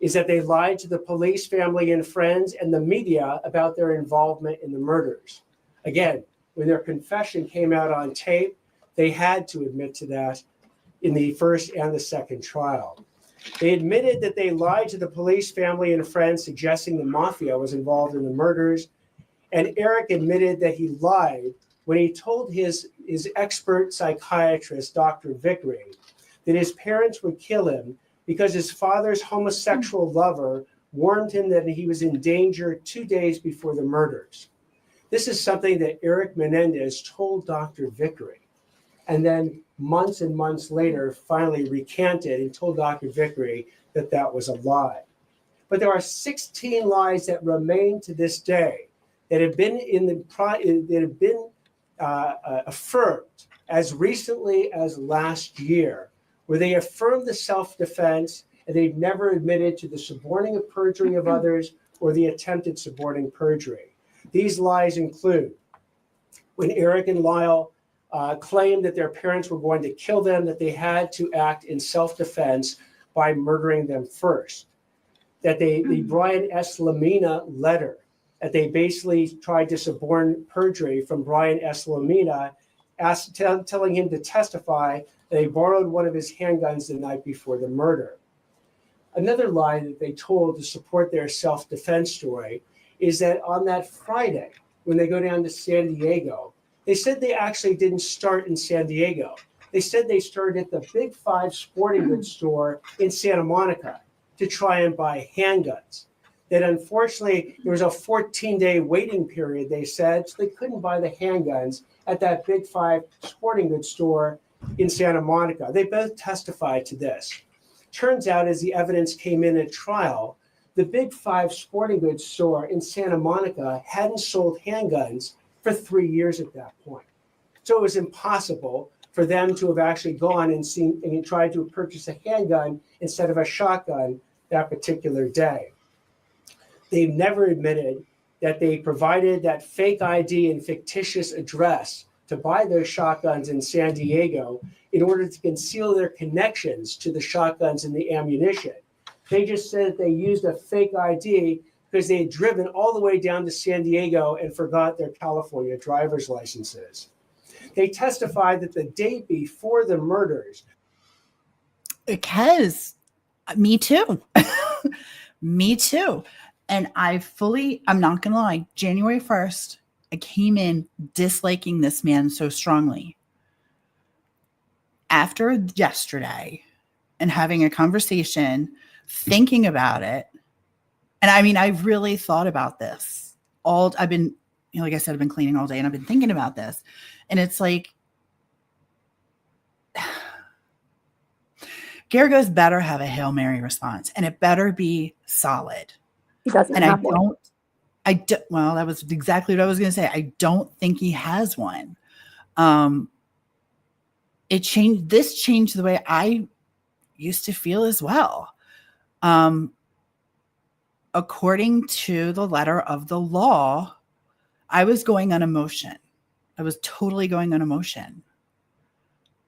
is that they lied to the police, family, and friends and the media about their involvement in the murders. Again, when their confession came out on tape, they had to admit to that in the first and the second trial. They admitted that they lied to the police, family, and friends, suggesting the mafia was involved in the murders. And Eric admitted that he lied when he told his expert psychiatrist, Dr. Vickery, that his parents would kill him because his father's homosexual lover warned him that he was in danger 2 days before the murders. This is something that Eric Menendez told Dr. Vickery, and then months and months later finally recanted and told Dr. Vickery that that was a lie. But there are 16 lies that remain to this day that have been affirmed as recently as last year, where they affirmed the self-defense and they've never admitted to the suborning of perjury of others or the attempted suborning perjury. These lies include when Eric and Lyle claimed that their parents were going to kill them, that they had to act in self-defense by murdering them first. That the Brian S. Lamina letter, that they basically tried to suborn perjury from Brian S. Lamina, telling him to testify that they borrowed one of his handguns the night before the murder. Another lie that they told to support their self-defense story is that on that Friday, when they go down to San Diego, they said they actually didn't start in San Diego. They said they started at the Big 5 sporting goods store in Santa Monica to try and buy handguns. That unfortunately, there was a 14-day waiting period, they said, so they couldn't buy the handguns at that Big 5 sporting goods store in Santa Monica. They both testified to this. Turns out, as the evidence came in at trial, the Big 5 sporting goods store in Santa Monica hadn't sold handguns for 3 years at that point. So it was impossible for them to have actually gone and tried to purchase a handgun instead of a shotgun that particular day. They've never admitted that they provided that fake ID and fictitious address to buy those shotguns in San Diego in order to conceal their connections to the shotguns and the ammunition. They just said they used a fake ID because they had driven all the way down to San Diego and forgot their California driver's licenses. They testified that the day before the murders, Because me too. Me too. And I'm not going to lie, January 1st, I came in disliking this man so strongly. After yesterday and having a conversation, thinking about it, and I mean, I really thought about this I've been, like I said, I've been cleaning all day and I've been thinking about this. And it's like, Garagos better have a Hail Mary response and it better be solid. He doesn't And have one. well, that was exactly what I was going to say. I don't think he has one. This changed the way I used to feel as well. According to the letter of the law, I was going on emotion. I was totally going on emotion.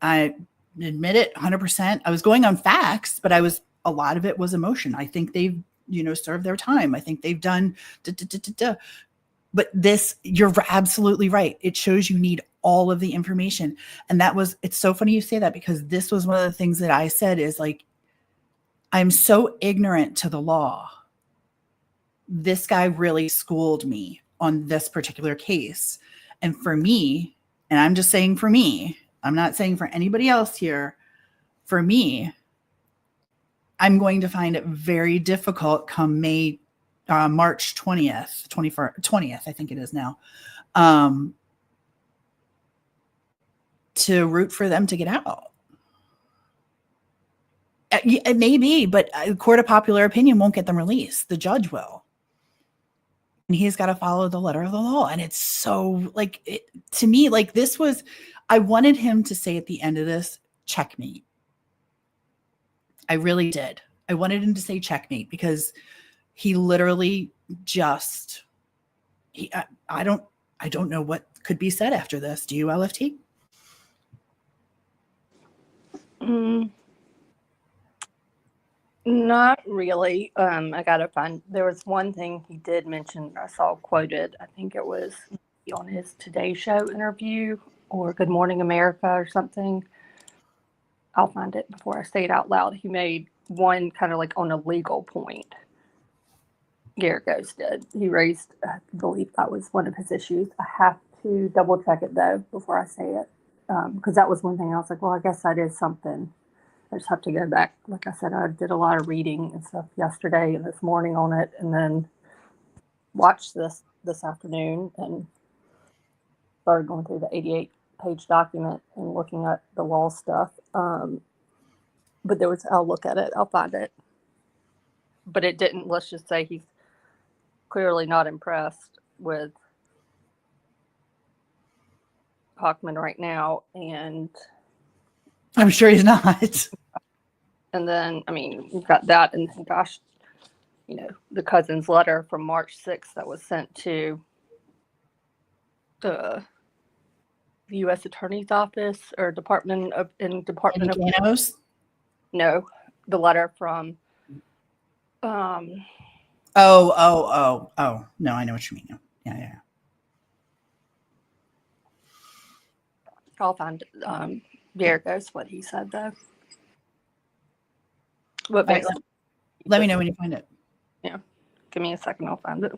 I admit it 100%. I was going on facts, but a lot of it was emotion. I think they've, served their time. I think they've done, but this, you're absolutely right. It shows you need all of the information. And it's so funny you say that, because this was one of the things that I said is like, I'm so ignorant to the law. This guy really schooled me on this particular case. And for me, and I'm just saying for me, I'm not saying for anybody else here, for me, I'm going to find it very difficult come March 20th, 20th, I think it is now, to root for them to get out. It may be, but a court of popular opinion won't get them released. The judge will. And he's got to follow the letter of the law. And it's so to me, I wanted him to say at the end of this, checkmate. I really did. I wanted him to say checkmate, because he literally I don't know what could be said after this. Do you, LFT? Not really. I gotta find. There was one thing he did mention. I saw quoted. I think it was on his Today Show interview or Good Morning America or something. I'll find it before I say it out loud. He made one kind of like on a legal point. Garagos did. He raised, I believe that was one of his issues. I have to double check it though before I say it, because that was one thing I was like, well, I guess that is something. I just have to go back. Like I said, I did a lot of reading and stuff yesterday and this morning on it, and then watched this afternoon and started going through the 88-page document and looking at the law stuff. But I'll look at it. I'll find it. But it didn't, let's just say he's clearly not impressed with Hochman right now. And I'm sure he's not. And then, I mean, you've got that, and gosh, the cousin's letter from March 6th that was sent to the U.S. Attorney's Office or Department of. No, the letter from. Oh, no, I know what you mean. Yeah. I'll find Garagos what he said though. What right, let me know when you find it. Yeah, give me a second. I'll find it.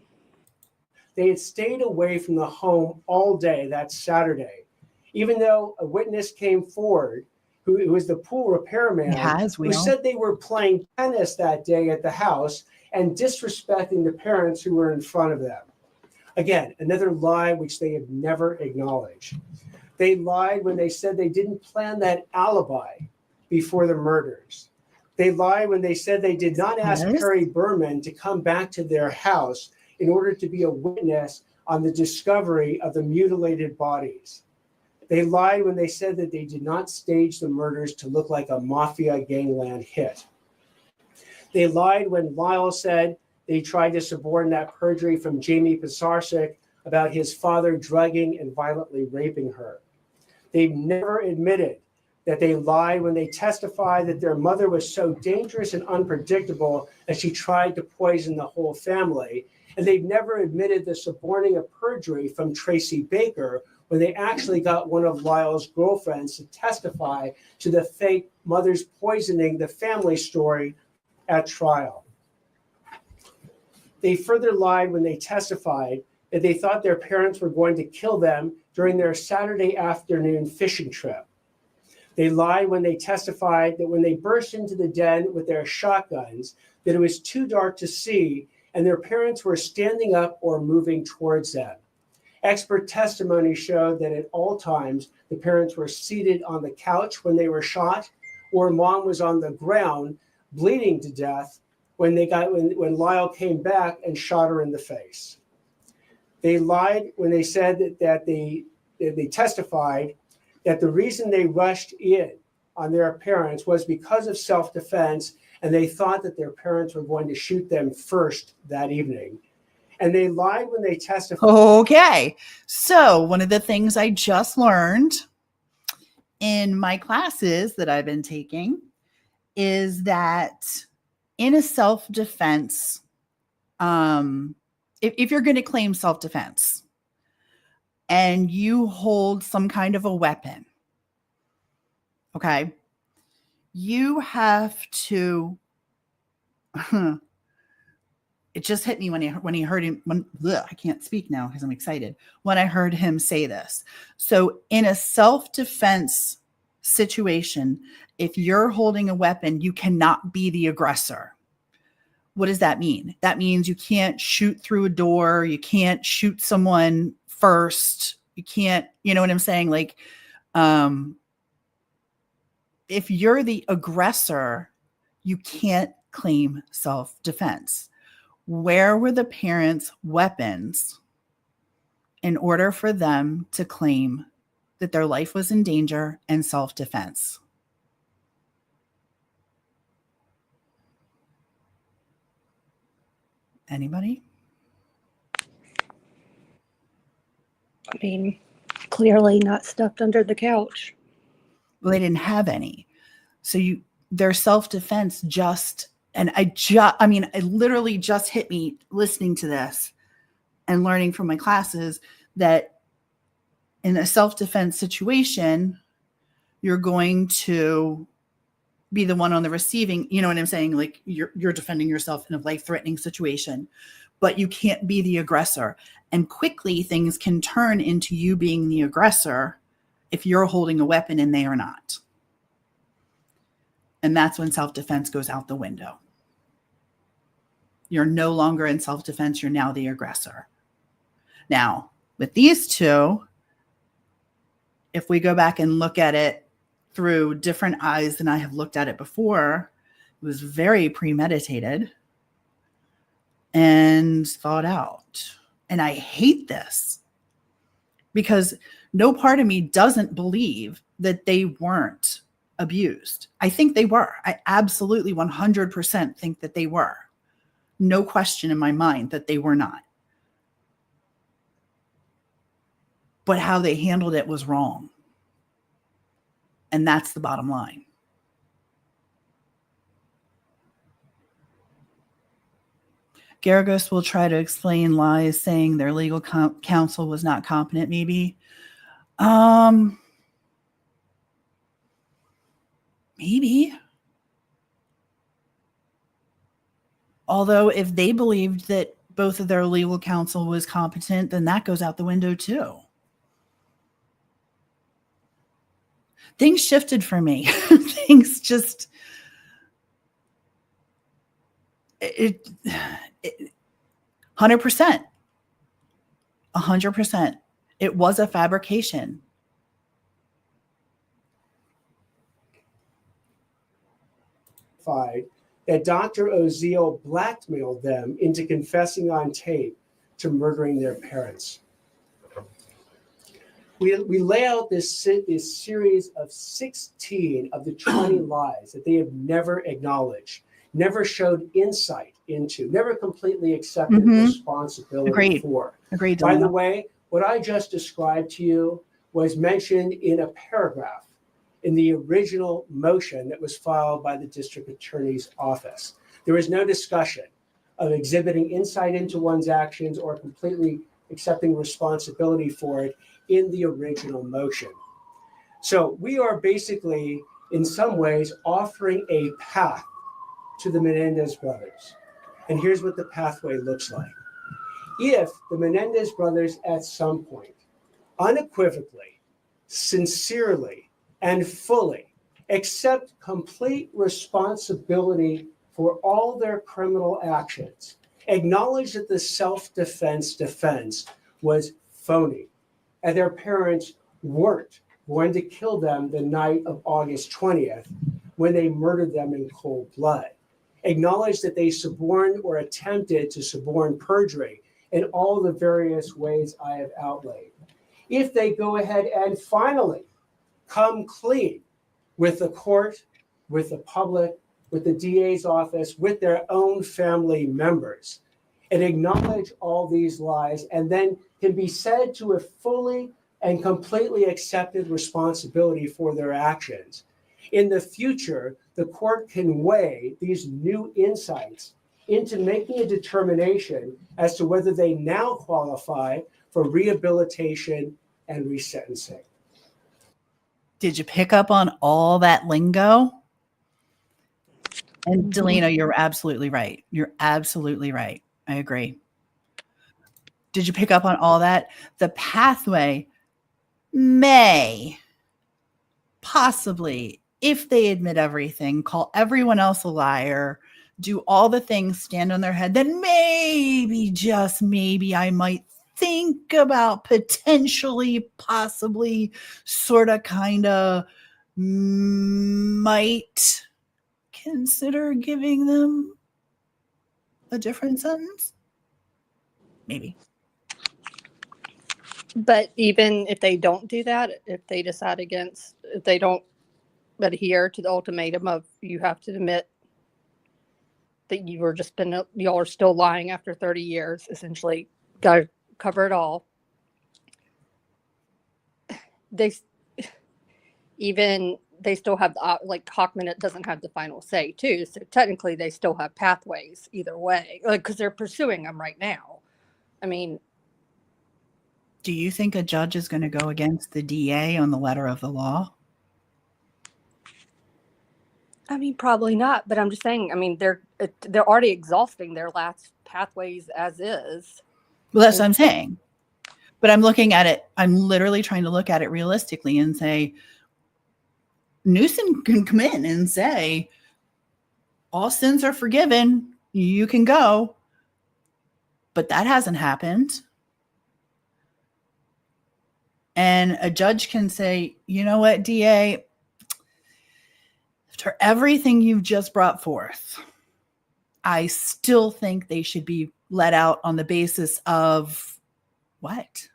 they had stayed away from the home all day that Saturday, even though a witness came forward who was the pool repairman, who said they were playing tennis that day at the house and disrespecting the parents who were in front of them. Again, another lie which they have never acknowledged. They lied when they said they didn't plan that alibi before the murders. They lied when they said they did not ask Perry Berman to come back to their house in order to be a witness on the discovery of the mutilated bodies. They lied when they said that they did not stage the murders to look like a mafia gangland hit. They lied when Lyle said they tried to suborn that perjury from Jamie Pisarcik about his father drugging and violently raping her. They've never admitted that they lied when they testified that their mother was so dangerous and unpredictable that she tried to poison the whole family. And they've never admitted the suborning of perjury from Tracy Baker when they actually got one of Lyle's girlfriends to testify to the fake mother's poisoning the family story at trial. They further lied when they testified that they thought their parents were going to kill them during their Saturday afternoon fishing trip. They lied when they testified that when they burst into the den with their shotguns, that it was too dark to see and their parents were standing up or moving towards them. Expert testimony showed that at all times, the parents were seated on the couch when they were shot, or mom was on the ground bleeding to death when Lyle came back and shot her in the face. They lied when they said that they testified that the reason they rushed in on their parents was because of self-defense, and they thought that their parents were going to shoot them first that evening. And they lied when they testified. Okay. So one of the things I just learned in my classes that I've been taking is that in a self-defense, if you're going to claim self-defense and you hold some kind of a weapon, okay, you have to, it just hit me when he heard him, I can't speak now because I'm excited, when I heard him say this. So in a self-defense situation, if you're holding a weapon, you cannot be the aggressor. What does that mean? That means you can't shoot through a door. You can't shoot someone first. You can't, you know what I'm saying? Like, if you're the aggressor, you can't claim self-defense. Where were the parents' weapons in order for them to claim that their life was in danger and self-defense? Anybody? I mean, clearly not stuffed under the couch. Well, they didn't have any. So their self-defense it literally just hit me listening to this and learning from my classes that in a self-defense situation, you're going to be the one on the receiving, you know what I'm saying? Like you're defending yourself in a life-threatening situation, but you can't be the aggressor. And quickly things can turn into you being the aggressor if you're holding a weapon and they are not. And that's when self-defense goes out the window. You're no longer in self-defense. You're now the aggressor. Now, with these two, if we go back and look at it through different eyes than I have looked at it before, it was very premeditated and thought out. And I hate this because no part of me doesn't believe that they weren't abused. I think they were. I absolutely 100% think that they were. No question in my mind that they were not. But how they handled it was wrong. And that's the bottom line. Garagos will try to explain lies saying their legal counsel was not competent, maybe. Maybe. Although if they believed that both of their legal counsel was competent, then that goes out the window too. Things shifted for me. Things just, 100%. 100%. It was a fabrication. That Dr. Oziel blackmailed them into confessing on tape to murdering their parents. We lay out this series of 16 of the 20 lies that they have never acknowledged, never showed insight into, never completely accepted responsibility for. Agreed. By the way, what I just described to you was mentioned in a paragraph in the original motion that was filed by the district attorney's office. There was no discussion of exhibiting insight into one's actions or completely accepting responsibility for it in the original motion. So we are basically, in some ways, offering a path to the Menendez brothers. And here's what the pathway looks like. If the Menendez brothers at some point unequivocally, sincerely, and fully accept complete responsibility for all their criminal actions, acknowledge that the self-defense defense was phony, and their parents weren't going to kill them the night of August 20th when they murdered them in cold blood. Acknowledge that they suborned or attempted to suborn perjury in all the various ways I have outlaid. If they go ahead and finally come clean with the court, with the public, with the DA's office, with their own family members, and acknowledge all these lies, and then can be said to have fully and completely accepted responsibility for their actions. In the future, the court can weigh these new insights into making a determination as to whether they now qualify for rehabilitation and resentencing. Did you pick up on all that lingo? And Delina, you're absolutely right. You're absolutely right. I agree. Did you pick up on all that? The pathway may possibly, if they admit everything, call everyone else a liar, do all the things, stand on their head, then maybe, just maybe, I might think about potentially, possibly, sort of, kind of, might consider giving them a different sentence. Maybe. But even if they don't do that, if they decide against, if they don't adhere to the ultimatum of you have to admit that you were just been, y'all are still lying after 30 years, essentially, got to cover it all. They still have, like Hockman, it doesn't have the final say too. So technically they still have pathways either way, like, because they're pursuing them right now. I mean, do you think a judge is going to go against the DA on the letter of the law? I mean, probably not, but I'm just saying, I mean, they're already exhausting their last pathways as is. Well, that's what I'm saying. But I'm looking at it, I'm literally trying to look at it realistically and say, Newsom can come in and say, all sins are forgiven, you can go. But that hasn't happened. And a judge can say, you know what, DA, after everything you've just brought forth, I still think they should be let out on the basis of what?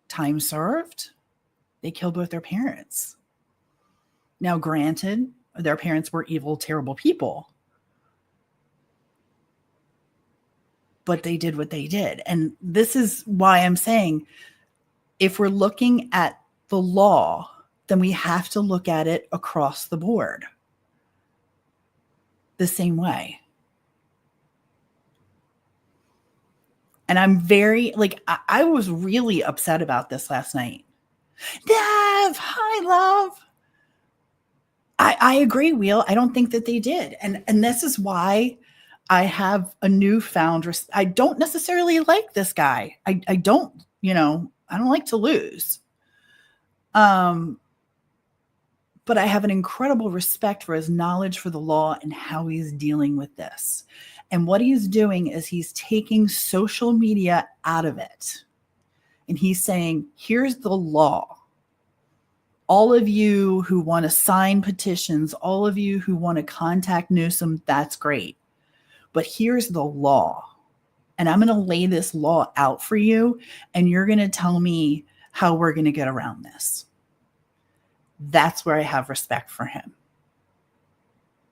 Time served? They killed both their parents. Now, granted, their parents were evil, terrible people. But they did what they did. And this is why I'm saying, if we're looking at the law, then we have to look at it across the board the same way. And I'm very, like, I was really upset about this last night. Dev, hi, love. I agree, Wheel. I don't think that they did. And this is why I have a newfound, I don't necessarily like this guy. I don't, I don't like to lose. But I have an incredible respect for his knowledge for the law and how he's dealing with this. And what he's doing is he's taking social media out of it. And he's saying, here's the law. All of you who want to sign petitions, all of you who want to contact Newsom, that's great. But here's the law. And I'm going to lay this law out for you. And you're going to tell me how we're going to get around this. That's where I have respect for him.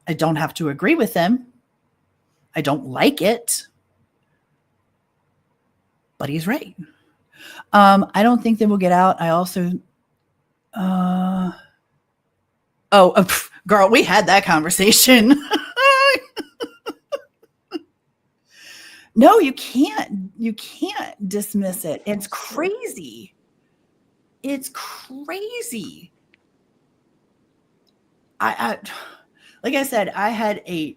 I don't have to agree with him. I don't like it. But he's right. I don't think they will get out. I also... girl, we had that conversation. No, you can't. You can't dismiss it. It's crazy. It's crazy. I like I said, I had a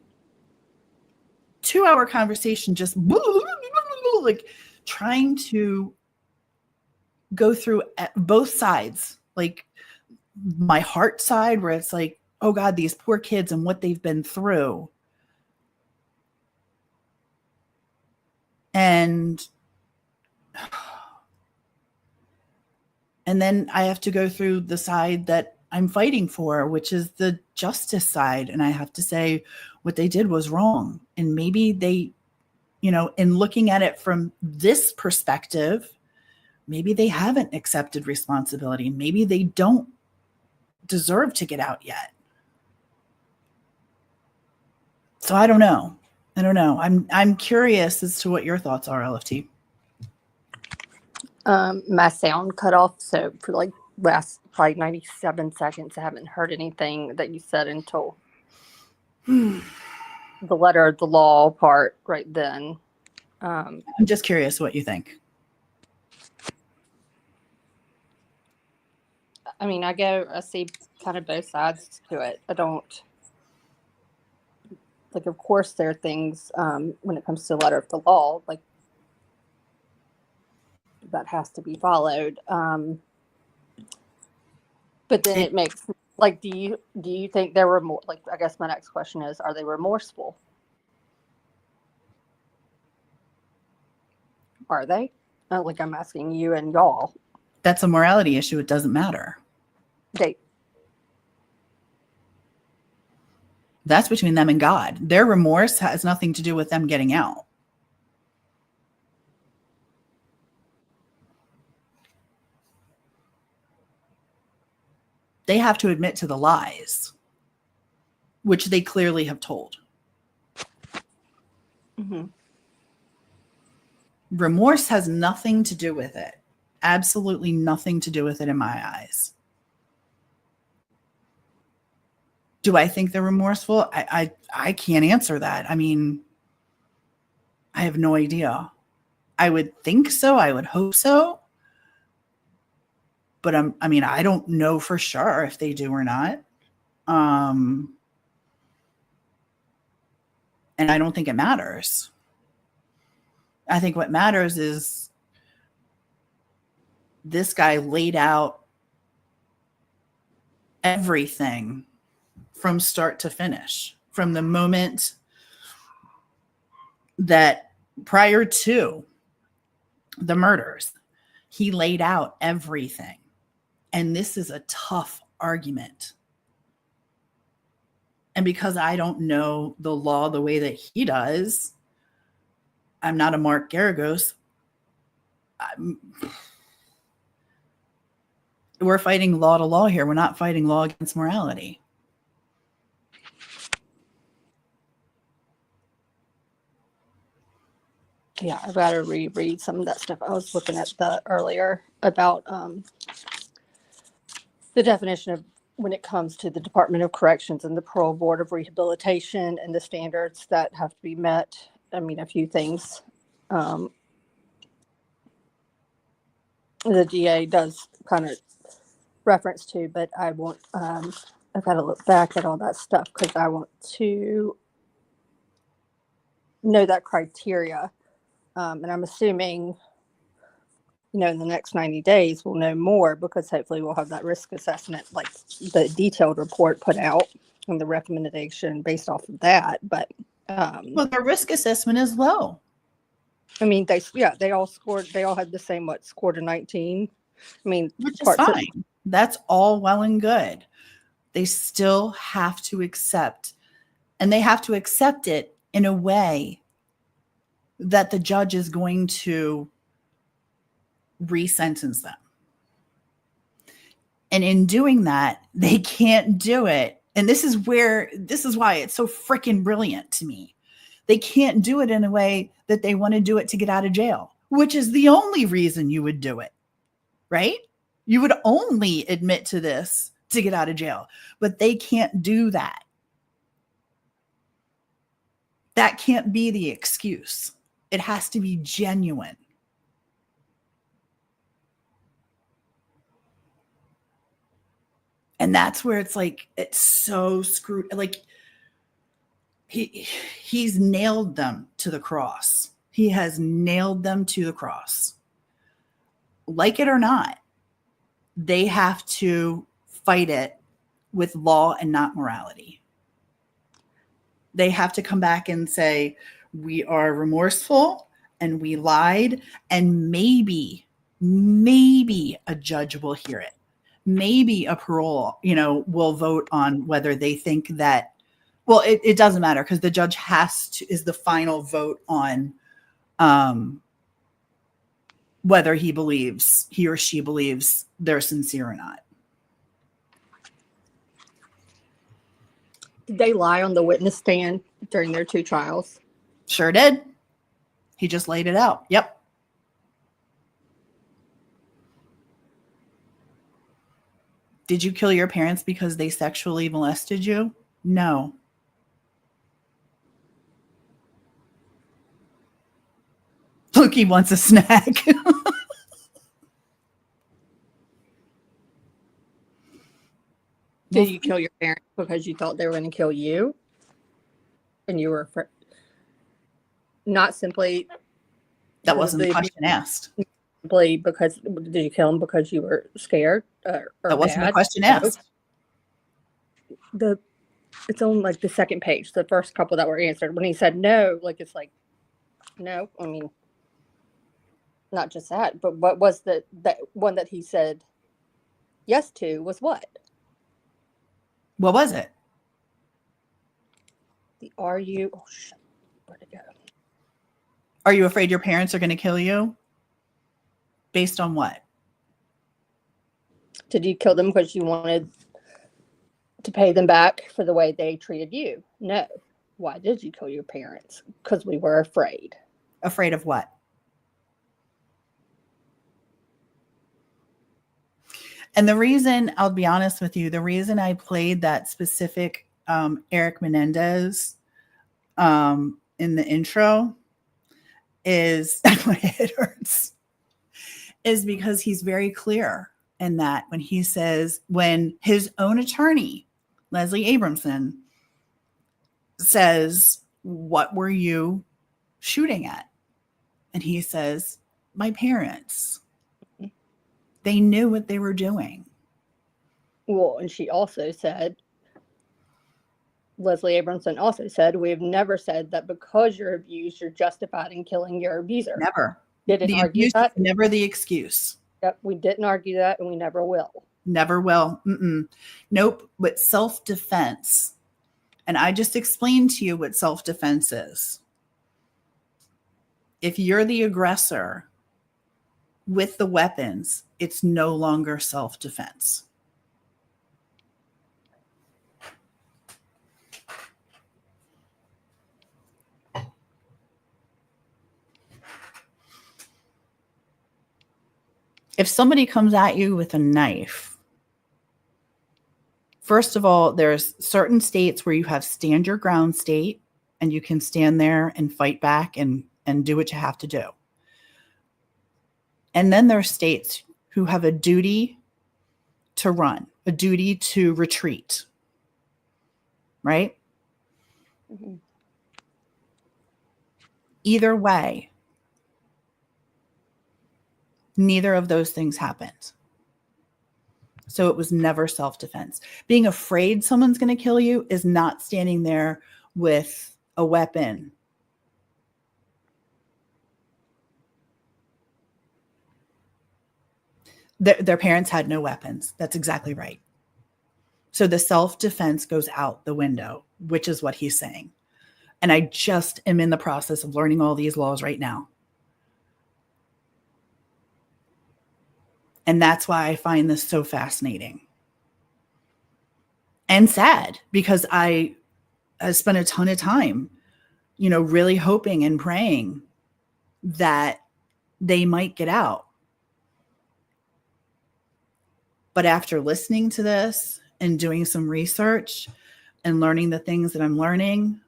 2-hour conversation just like trying to go through both sides, like my heart side where it's like, oh God, these poor kids and what they've been through. And then I have to go through the side that I'm fighting for, which is the justice side. And I have to say what they did was wrong. And maybe they, in looking at it from this perspective, maybe they haven't accepted responsibility. Maybe they don't deserve to get out yet. So I don't know. I'm curious as to what your thoughts are, LFT. My sound cut off, so for like last probably 97 seconds, I haven't heard anything that you said until the letter of the law part right then. I'm just curious what you think. I mean, I see kind of both sides to it. I don't, like, of course there are things when it comes to the letter of the law, like, that has to be followed. But then it makes, like, do you think there were more, like, I guess my next question is, are they remorseful? Are they? Like, I'm asking you and y'all. That's a morality issue. It doesn't matter. That's between them and God. Their remorse has nothing to do with them getting out. They have to admit to the lies, which they clearly have told. Mm-hmm. Remorse has nothing to do with it. Absolutely nothing to do with it in my eyes. Do I think they're remorseful? I can't answer that. I mean, I have no idea. I would think so. I would hope so. But I don't know for sure if they do or not. And I don't think it matters. I think what matters is this guy laid out everything from start to finish, from the moment that prior to the murders, he laid out everything. And this is a tough argument. And because I don't know the law the way that he does, I'm not a Mark Garagos. We're fighting law to law here. We're not fighting law against morality. Yeah, I've got to reread some of that stuff. I was looking at earlier about the definition of when it comes to the Department of Corrections and the Parole Board of Rehabilitation and the standards that have to be met. I mean, a few things. The DA does kind of reference to, but I want, I've got to look back at all that stuff because I want to know that criteria. And I'm assuming, in the next 90 days, we'll know more because hopefully we'll have that risk assessment, like the detailed report put out and the recommendation based off of that. But well, their risk assessment is low. I mean, they all had the same, scored a 19. I mean, which is fine. That's all well and good. They still have to accept, and they have to accept it in a way that the judge is going to re-sentence them. And in doing that, they can't do it. And this is why it's so freaking brilliant to me. They can't do it in a way that they want to do it to get out of jail, which is the only reason you would do it, right? You would only admit to this to get out of jail, but they can't do that. That can't be the excuse. It has to be genuine. And that's where it's like, it's so screwed. Like he's nailed them to the cross. He has nailed them to the cross. Like it or not, they have to fight it with law and not morality. They have to come back and say, we are remorseful and we lied, and maybe a judge will hear it. Maybe a parole, will vote on whether they think that, well, it doesn't matter because the judge is the final vote on whether he or she believes they're sincere or not. Did they lie on the witness stand during their 2 trials? Sure did. He just laid it out. Yep. Did you kill your parents because they sexually molested you? No. Look, he wants a snack. Did you kill your parents because you thought they were going to kill you? And you were afraid? Not simply. That wasn't the question asked. Simply because, did you kill them because you were scared? Or that wasn't bad? the question asked. It's on like the second page, the first couple that were answered. When he said no, like it's like, no, I mean, not just that, but what was that one that he said yes to was what? What was it? Where'd it go? Are you afraid your parents are going to kill you? Based on what? Did you kill them because you wanted to pay them back for the way they treated you? No. Why did you kill your parents? Because we were afraid. Afraid of what? And the reason, I'll be honest with you, the reason I played that specific Eric Menendez in the intro is, my head hurts, is because he's very clear in that when he says, when his own attorney, Leslie Abramson, says, what were you shooting at? And he says, my parents. They knew what they were doing. Well, and she also said, Leslie Abramson also said, we have never said that because you're abused, you're justified in killing your abuser. Never. Didn't argue that. Never the excuse. Yep, we didn't argue that, and we never will. Never will. Nope. But self-defense. And I just explained to you what self-defense is. If you're the aggressor with the weapons, it's no longer self-defense. If somebody comes at you with a knife, first of all, there's certain states where you have stand your ground state and you can stand there and fight back and do what you have to do. And then there are states who have a duty to run, a duty to retreat, right? Mm-hmm. Either way, neither of those things happened. So it was never self-defense. Being afraid someone's going to kill you is not standing there with a weapon. Their parents had no weapons. That's exactly right. So the self-defense goes out the window, which is what he's saying. And I just am in the process of learning all these laws right now. And that's why I find this so fascinating. And sad, because I spent a ton of time, really hoping and praying that they might get out. But after listening to this and doing some research and learning the things that I'm learning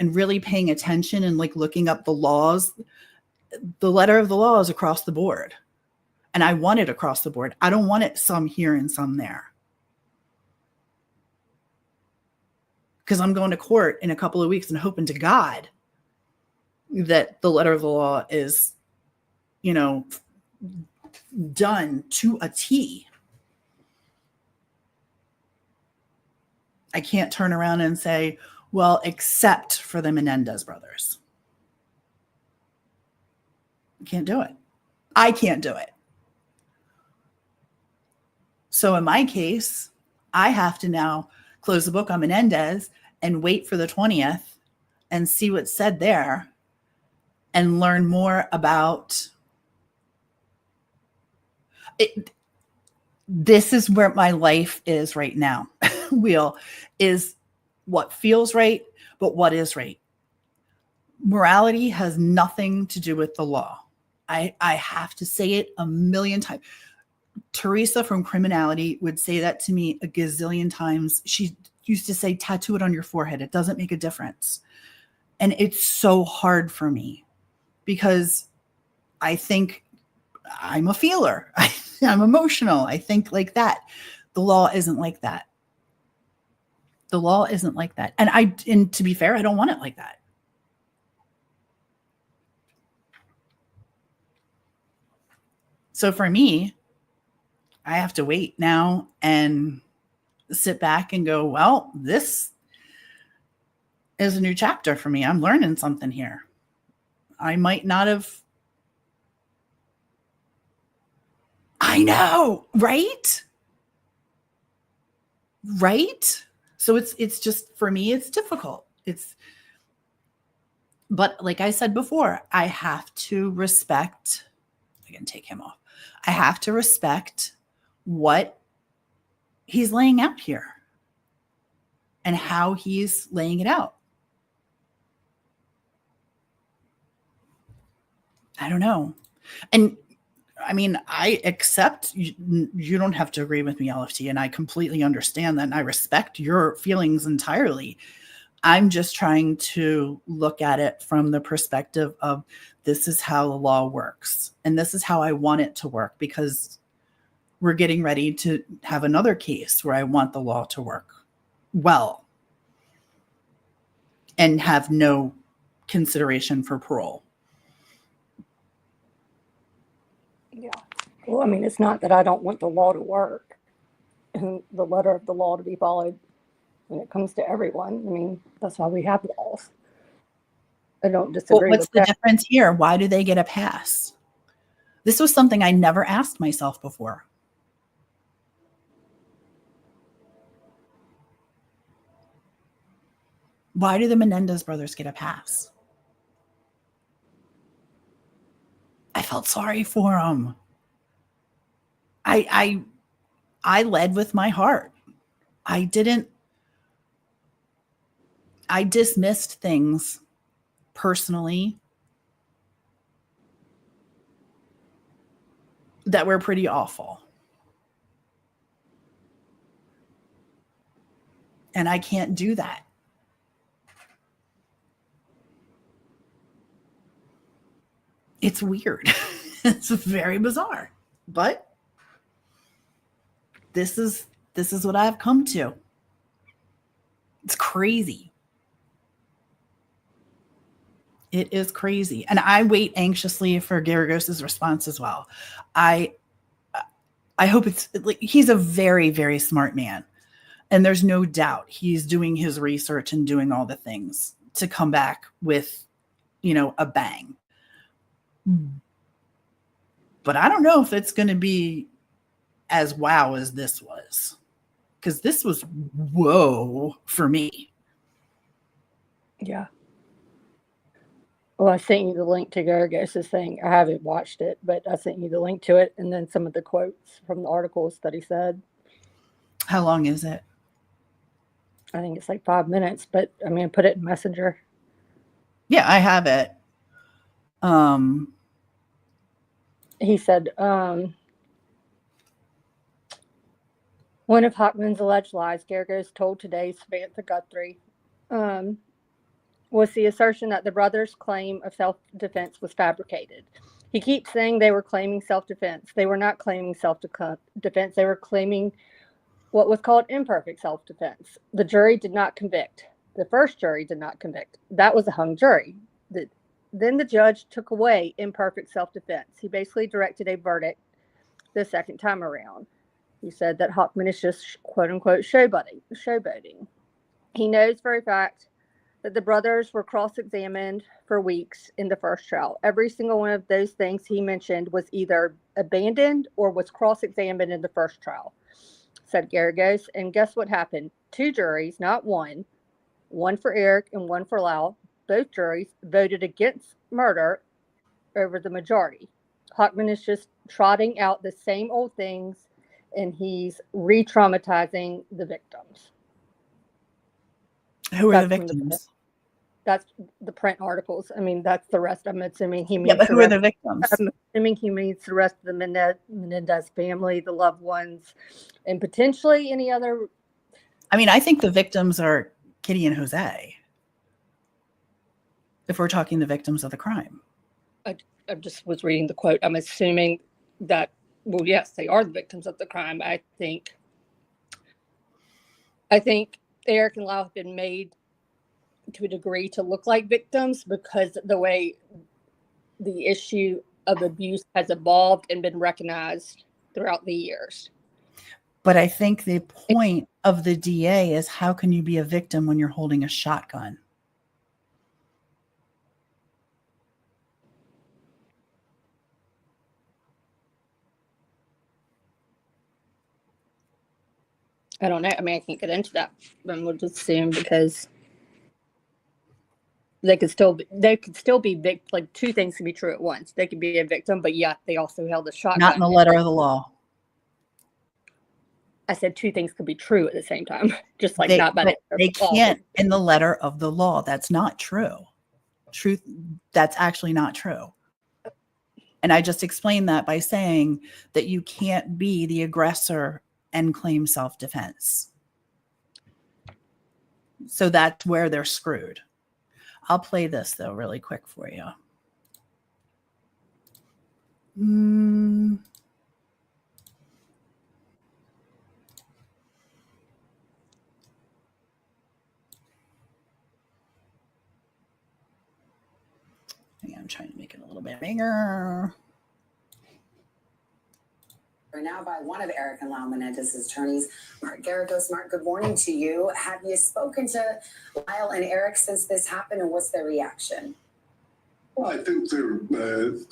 and really paying attention and like looking up the laws, the letter of the law is across the board. And I want it across the board. I don't want it some here and some there. Because I'm going to court in a couple of weeks and hoping to God that the letter of the law is, you know, done to a T. I can't turn around and say, well, except for the Menendez brothers. I can't do it. I can't do it. So in my case, I have to now close the book on Menendez and wait for the 20th and see what's said there and learn more about it. This is where my life is right now. Wheel is what feels right, but what is right. Morality has nothing to do with the law. I have to say it a million times. Teresa from Criminality would say that to me a gazillion times. She used to say, tattoo it on your forehead. It doesn't make a difference. And it's so hard for me because I think I'm a feeler. I'm emotional. I think like that. The law isn't like that. The law isn't like that. And to be fair, I don't want it like that. So for me, I have to wait now and sit back and go, well, this is a new chapter for me. I'm learning something here. I might not have. I know, right? Right? So it's just, for me, it's difficult. But like I said before, I have to respect, I can take him off. I have to respect what he's laying out here and how he's laying it out. I don't know. And I mean, I accept you don't have to agree with me, LFT, and I completely understand that. And I respect your feelings entirely. I'm just trying to look at it from the perspective of this is how the law works. And this is how I want it to work, because we're getting ready to have another case where I want the law to work well and have no consideration for parole. Yeah. Well, I mean, it's not that I don't want the law to work and the letter of the law to be followed when it comes to everyone. I mean, that's why we have laws. I don't disagree What's with the that. difference here? Why do they get a pass? This was something I never asked myself before. Why do the Menendez brothers get a pass? I felt sorry for them. I led with my heart. I dismissed things personally that were pretty awful. And I can't do that. It's weird. It's very bizarre. But this is what I've come to. It's crazy. It is crazy. And I wait anxiously for Garagos's response as well. I hope it's like, he's a very, very smart man. And there's no doubt he's doing his research and doing all the things to come back with, a bang. But I don't know if it's going to be as wow as this was. Because this was whoa for me. Yeah. Well, I sent you the link to Garagos's thing. I haven't watched it, but I sent you the link to it and then some of the quotes from the articles that he said. How long is it? I think it's like 5 minutes, but I mean, put it in Messenger. Yeah, I have it. He said, one of Hockman's alleged lies, Garagos told today's Samantha Guthrie, was the assertion that the brothers' claim of self-defense was fabricated. He keeps saying they were claiming self-defense. They were not claiming self-defense. They were claiming what was called imperfect self-defense. The jury did not convict. The first jury did not convict. That was a hung jury. Then the judge took away imperfect self-defense. He basically directed a verdict the second time around. He said that Hockman is just quote-unquote showboating. He knows for a fact that the brothers were cross-examined for weeks in the first trial. Every single one of those things he mentioned was either abandoned or was cross-examined in the first trial, said Garagos. And guess what happened? 2 juries, not one for Eric and one for Lau. Both juries voted against murder over the majority. Hockman is just trotting out the same old things, and he's re-traumatizing the victims. Who are the victims? That's the print articles. I mean, that's the rest. I'm assuming he means. Yeah, but who are the victims? I'm assuming he means the rest of the Menendez family, the loved ones, and potentially any other. I mean, I think the victims are Kitty and Jose. If we're talking the victims of the crime. I just was reading the quote. I'm assuming that, well, yes, they are the victims of the crime. I think Eric and Lau have been made to a degree to look like victims because the way the issue of abuse has evolved and been recognized throughout the years. But I think the point of the DA is how can you be a victim when you're holding a shotgun? I don't know. I mean, I can't get into that. But we'll just assume because they could still be like 2 things can be true at once. They could be a victim, but yeah, they also held a shotgun. Not in the letter of the law. I said 2 things could be true at the same time, just like They can't in the letter of the law. That's not true. That's actually not true. And I just explained that by saying that you can't be the aggressor and claim self-defense. So that's where they're screwed. I'll play this though really quick for you. I'm trying to make it a little bit bigger. Now by one of Eric and Lau Menendez's attorneys, Mark Garagos. Mark, good morning to you. Have you spoken to Lyle and Eric since this happened, and what's their reaction? Well, I think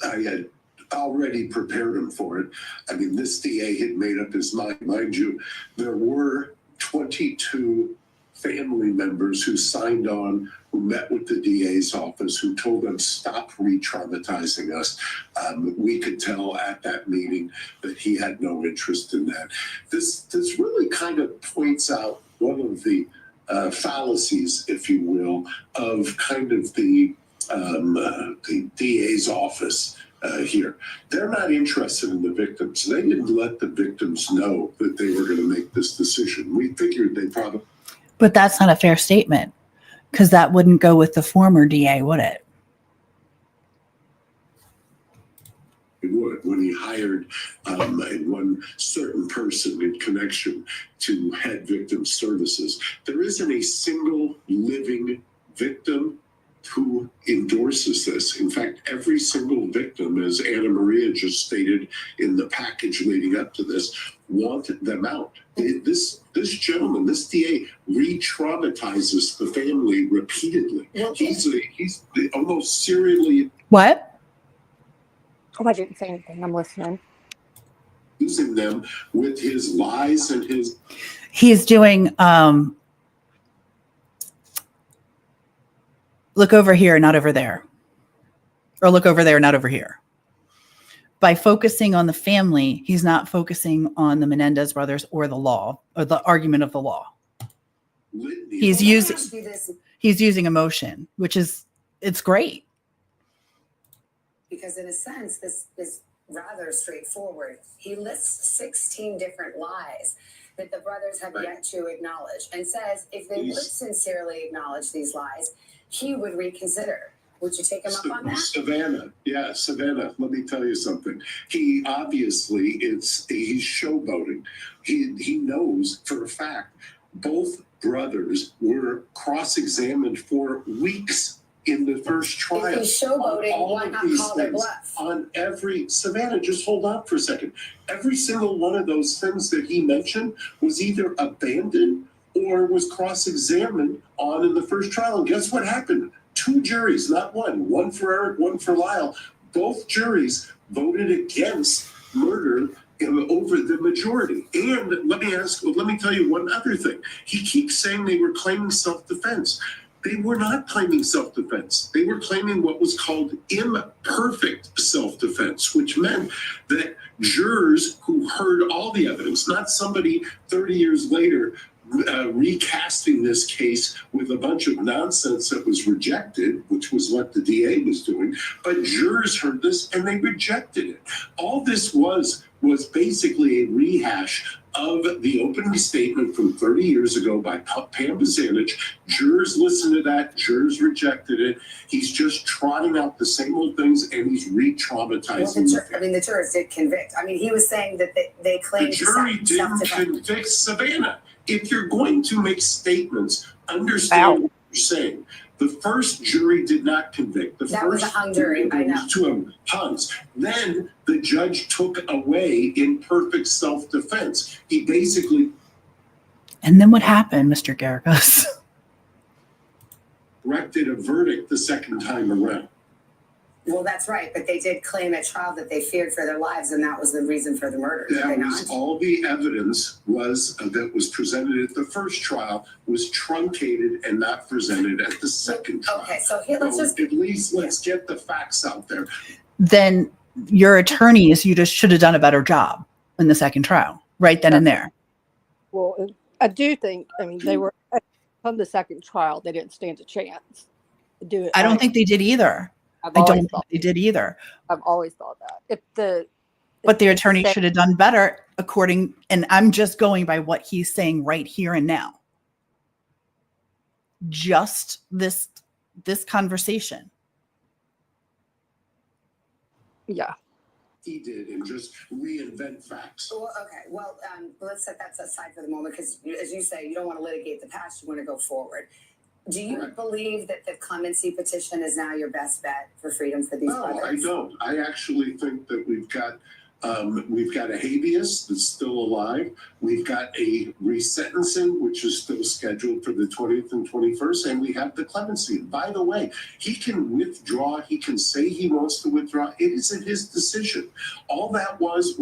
I had already prepared them for it. I mean, this DA had made up his mind. Mind you, there were 22 family members who signed on, who met with the DA's office, who told them, stop re-traumatizing us. We could tell at that meeting that he had no interest in that. This really kind of points out one of the fallacies, if you will, of kind of the DA's office here. They're not interested in the victims. They didn't let the victims know that they were going to make this decision. We figured they probably... But that's not a fair statement, because that wouldn't go with the former DA, would it? It would, when he hired one certain person in connection to head victim services. There isn't a single living victim who endorses this. In fact, every single victim, as Anna Maria just stated in the package leading up to this, wanted them out. This gentleman, this DA, re-traumatizes the family repeatedly. He's almost serially... What? Oh, I didn't say anything. I'm listening. Using them with his lies and his... He's doing... look over here, not over there. Or look over there, not over here. By focusing on the family, he's not focusing on the Menendez brothers or the law, or the argument of the law. He's using emotion, which is, it's great. Because in a sense, this is rather straightforward. He lists 16 different lies that the brothers have yet to acknowledge, and says if they would sincerely acknowledge these lies, he would reconsider. Would you take him up on that? Savannah, let me tell you something. He obviously he's showboating. He knows for a fact both brothers were cross-examined for weeks in the first trial. If he's showboating, why not call their bluff? Savannah, just hold on for a second. Every single one of those things that he mentioned was either abandoned or was cross-examined on in the first trial. And guess what happened? 2 juries, not one for Eric, one for Lyle. Both juries voted against murder over the majority. And let me tell you one other thing. He keeps saying they were claiming self-defense. They were not claiming self-defense. They were claiming what was called imperfect self-defense, which meant that jurors who heard all the evidence, not somebody 30 years later recasting this case with a bunch of nonsense that was rejected, which was what the DA was doing, but jurors heard this and they rejected it. All this was basically a rehash of the opening statement from 30 years ago by Pam Buzanich. Jurors listened to that, jurors rejected it. He's just trotting out the same old things and he's re-traumatizing. Well, the jurors did convict. I mean, he was saying that they claimed the jury didn't convict Savannah. If you're going to make statements, understand what you're saying. The first jury did not convict. That was a hung jury, I know. To hungs. Then the judge took away imperfect self-defense. He basically... And then what happened, Mr. Garagos? Corrected a verdict the second time around. Well, that's right, but they did claim at trial that they feared for their lives, and that was the reason for the murder. That was all the evidence that was presented at the first trial was truncated and not presented at the second trial. Okay, so here, let's get the facts out there. Then your attorneys, you just should have done a better job in the second trial, right then and there. Well, I do think, I mean, they were from the second trial, they didn't stand a chance to do it. I don't think they did either. I don't think they did either. I've always thought that. But the attorney should have done better and I'm just going by what he's saying right here and now. Just this conversation. Yeah. He did, and just reinvent facts. Well, okay. Well, let's set that aside for the moment because, as you say, you don't want to litigate the past. You want to go forward. Do you believe that the clemency petition is now your best bet for freedom for these brothers? No, I don't. I actually think that we've got a habeas that's still alive. We've got a resentencing, which is still scheduled for the 20th and 21st, and we have the clemency. And by the way, he can withdraw. He can say he wants to withdraw. It isn't his decision. All that was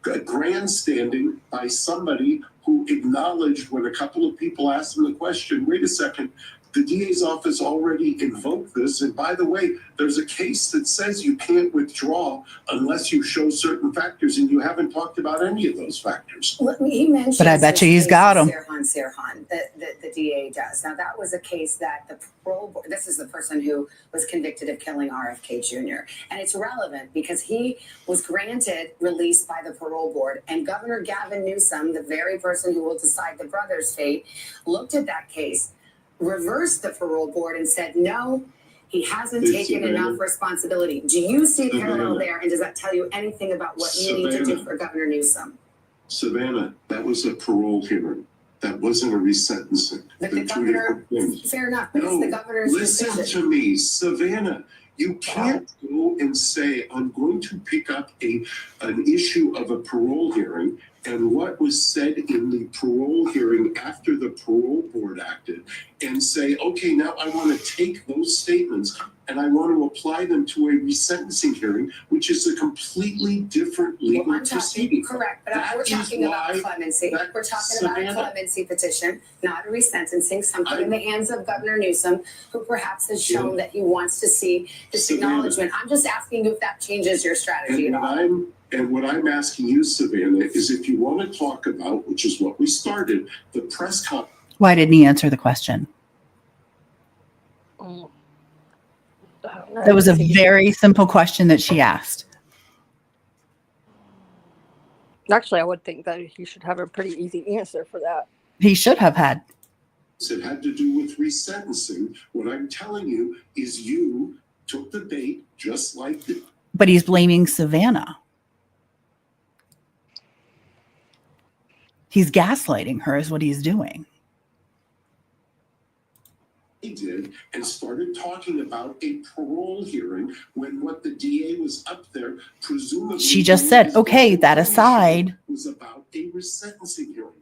a grandstanding by somebody who acknowledged when a couple of people asked him the question, wait a second, the DA's office already invoked this. And by the way, there's a case that says you can't withdraw unless you show certain factors, and you haven't talked about any of those factors. He mentioned, but I bet you he's got them. Sirhan, the DA does. Now, that was a case that the parole board, this is the person who was convicted of killing RFK Jr. And it's relevant because he was granted release by the parole board. And Governor Gavin Newsom, the very person who will decide the brother's fate, looked at that case, reversed the parole board and said, no, he hasn't taken enough responsibility. Do you see a parallel there? And does that tell you anything about what you need to do for Governor Newsom? Savannah, that was a parole hearing. That wasn't a resentencing. But the governor, fair enough, but it's the governor's decision. Listen to me, Savannah. You can't go and say, I'm going to pick up an issue of a parole hearing and what was said in the parole hearing after the parole board acted and say, okay, now I want to take those statements and I want to apply them to a resentencing hearing, which is a completely different legal proceeding. Correct, but we're talking about clemency. We're talking about a clemency petition, not a resentencing, something in the hands of Governor Newsom, who perhaps has shown that he wants to see this acknowledgement. I'm just asking you if that changes your strategy at all. And what I'm asking you, Savannah, is if you want to talk about, which is what we started, the press conference. Why didn't he answer the question? That was a very simple question that she asked. Actually, I would think that he should have a pretty easy answer for that. He should have had. It had to do with resentencing. What I'm telling you is you took the bait just like the. But he's blaming Savannah. He's gaslighting her is what he's doing. He did and started talking about a parole hearing when what the DA was up there presumably. She just said, okay, that aside. Was about a resentencing hearing.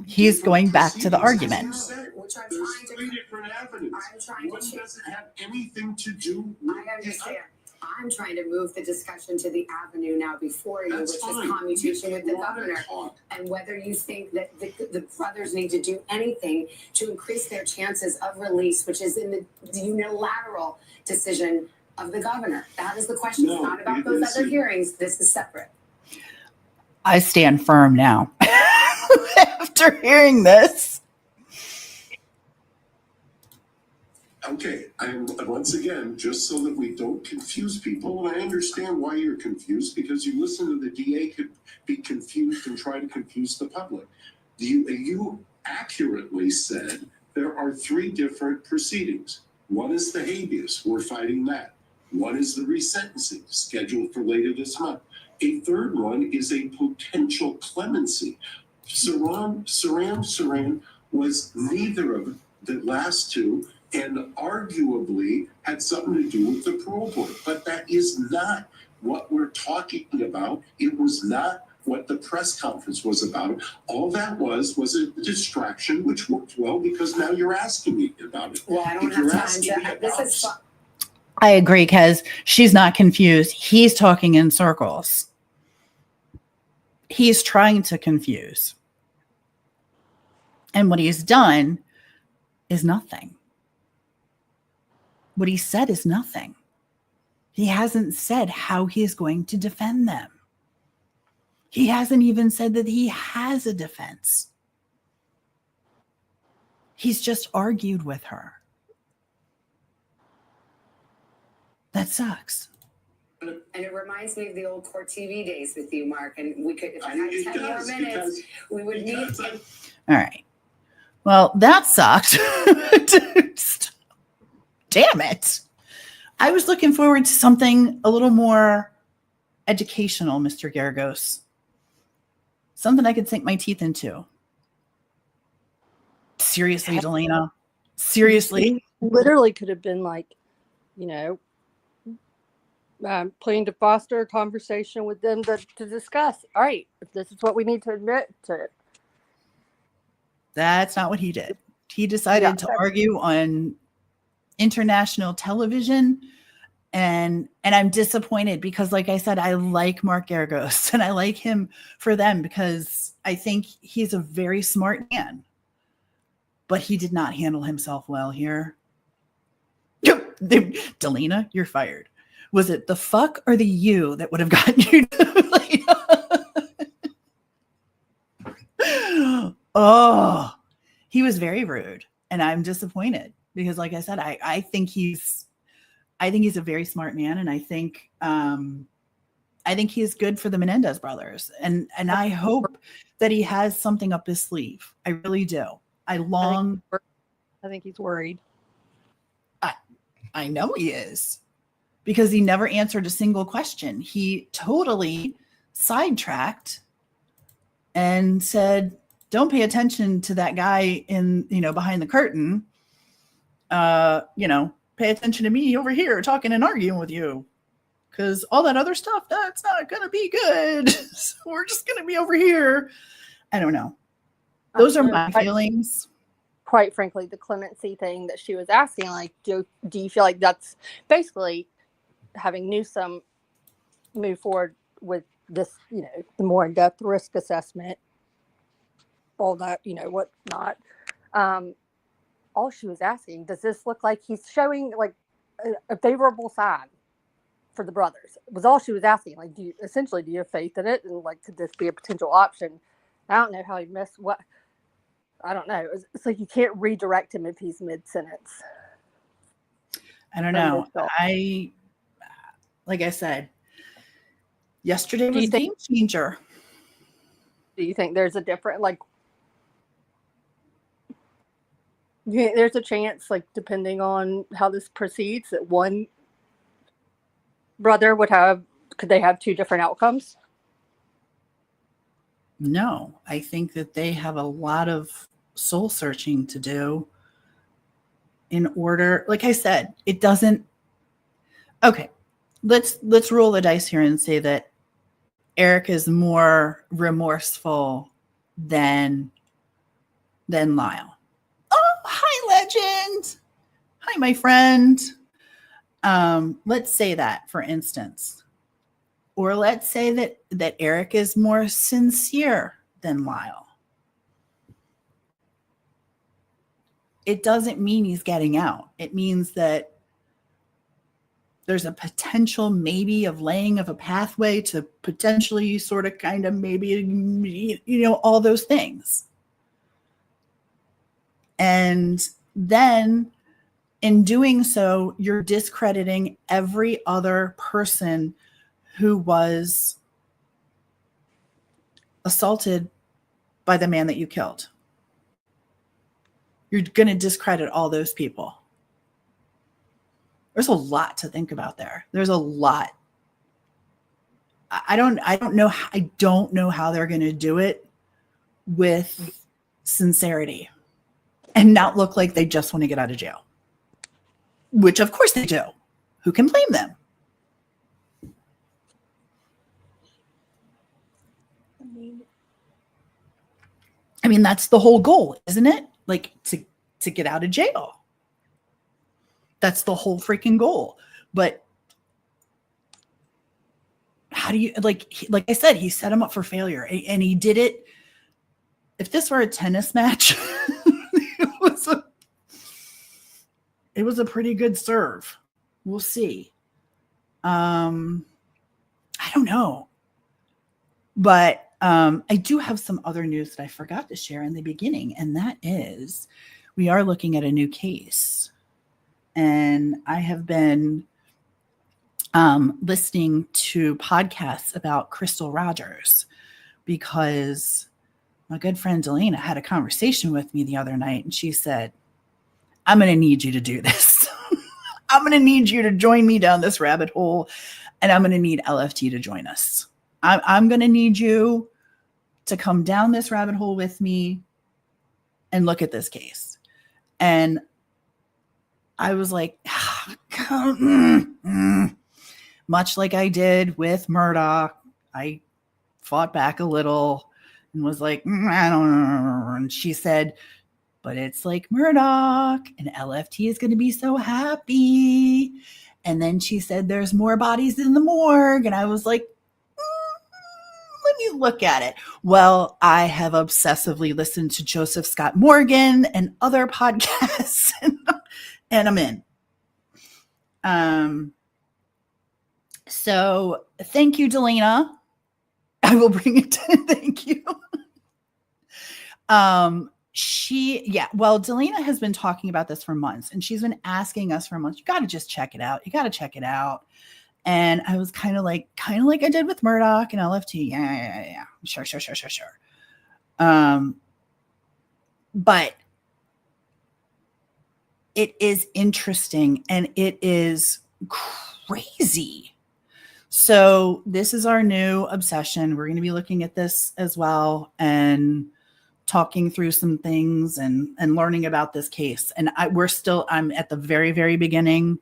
He's going back to the argument. There's three different avenues. One doesn't have anything to do with. I understand. I'm trying to move the discussion to the avenue now before you, That's which fine. is commutation with the governor, and whether you think that the brothers need to do anything to increase their chances of release, which is in the unilateral decision of the governor. That is the question. No, it's not about those other hearings. This is separate. I stand firm now. After hearing this. Okay, and once again, just so that we don't confuse people, and I understand why you're confused, because you listen to the DA could be confused and try to confuse the public. You accurately said there are three different proceedings. One is the habeas, we're fighting that. One is the resentencing, scheduled for later this month. A third one is a potential clemency. Saran was neither of the last two, and arguably had something to do with the parole board. But that is not what we're talking about. It was not what the press conference was about. All that was a distraction, which worked well because now you're asking me about it. Well, I don't have time to. This is fun. I agree, Kez. She's not confused. He's talking in circles. He's trying to confuse. And what he's done is nothing. What he said is nothing. He hasn't said how he is going to defend them. He hasn't even said that he has a defense. He's just argued with her. That sucks. And it reminds me of the old court TV days with you, Mark. And we could, if I had 10 more minutes, we would meet. All right. Well, that sucked. Damn it. I was looking forward to something a little more educational, Mr. Garagos. Something I could sink my teeth into. Seriously, Delana. Seriously. Literally could have been like, planning to foster a conversation with them to discuss. All right, if this is what we need to admit to. That's not what he did. He decided to argue on international television. And I'm disappointed because, like I said, I like Mark Garagos and I like him for them because I think he's a very smart man. But he did not handle himself well here. Delina, you're fired. Was it the fuck or the you that would have gotten you to Oh, he was very rude. And I'm disappointed because, like I said, I think he's a very smart man. And I think he's good for the Menendez brothers. And I hope that he has something up his sleeve. I really do. I think he's worried. I know he is because he never answered a single question. He totally sidetracked and said, don't pay attention to that guy behind the curtain. Pay attention to me over here talking and arguing with you. Because all that other stuff, that's not going to be good. So we're just going to be over here. I don't know. Those are my feelings. Quite frankly, the clemency thing that she was asking, like, do you feel like that's basically having Newsom move forward with this, the more in-depth risk assessment, all that, whatnot. All she was asking, does this look like he's showing like a favorable sign for the brothers? Was all she was asking. Like, do you have faith in it? And like, could this be a potential option? I don't know how he missed what. I don't know. It's like you can't redirect him if he's mid-sentence. I don't know. Like I said, yesterday was a game changer. Do you think there's a different, like, Yeah, there's a chance, like depending on how this proceeds, that one brother could they have two different outcomes? No, I think that they have a lot of soul searching to do in order, like I said, it doesn't. Okay, let's roll the dice here and say that Eric is more remorseful than Lyle. Oh, hi, legend. Hi, my friend. Let's say that, for instance. Or let's say that Eric is more sincere than Lyle. It doesn't mean he's getting out. It means that there's a potential maybe of laying of a pathway to potentially sort of kind of maybe, all those things. And then in doing so, you're discrediting every other person who was assaulted by the man that you killed. You're going to discredit all those people. There's a lot to think about there. There's a lot. I don't know. I don't know how they're going to do it with sincerity and not look like they just want to get out of jail, which of course they do. Who can blame them? I mean, that's the whole goal, isn't it? Like to get out of jail. That's the whole freaking goal. But how do you, like I said, he set him up for failure, and he did it. If this were a tennis match, it was a pretty good serve. We'll see. I don't know. But I do have some other news that I forgot to share in the beginning, and that is we are looking at a new case. And I have been listening to podcasts about Crystal Rogers because my good friend Delana had a conversation with me the other night, and she said, I'm going to need you to do this. I'm going to need you to join me down this rabbit hole, and I'm going to need LFT to join us. I'm going to need you to come down this rabbit hole with me and look at this case. And I was like, much like I did with Murdoch, I fought back a little and was like, I don't know. And she said, but it's like Murdoch, and LFT is going to be so happy. And then she said, there's more bodies in the morgue. And I was like, let me look at it. Well, I have obsessively listened to Joseph Scott Morgan and other podcasts, and I'm in. So thank you, Delana. I will bring it to thank you. Well, Delana has been talking about this for months, and she's been asking us for months, you got to just check it out. You got to check it out. And I was kind of like I did with Murdoch and LFT. Yeah. Sure. But it is interesting and it is crazy. So this is our new obsession. We're going to be looking at this as well and talking through some things and learning about this case. And I'm at the very, very beginning.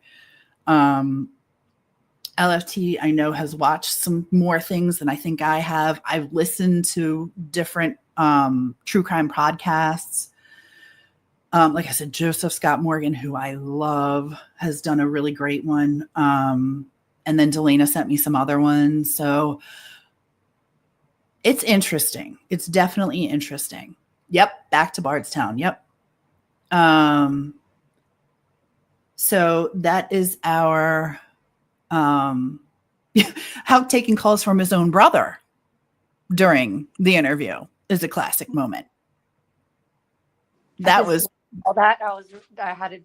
LFT, I know, has watched some more things than I think I have. I've listened to different true crime podcasts. Like I said, Joseph Scott Morgan, who I love, has done a really great one. And then Delana sent me some other ones. So it's interesting. It's definitely interesting. Yep. Back to Bardstown. Yep. So that is our how taking calls from his own brother during the interview is a classic moment. I had a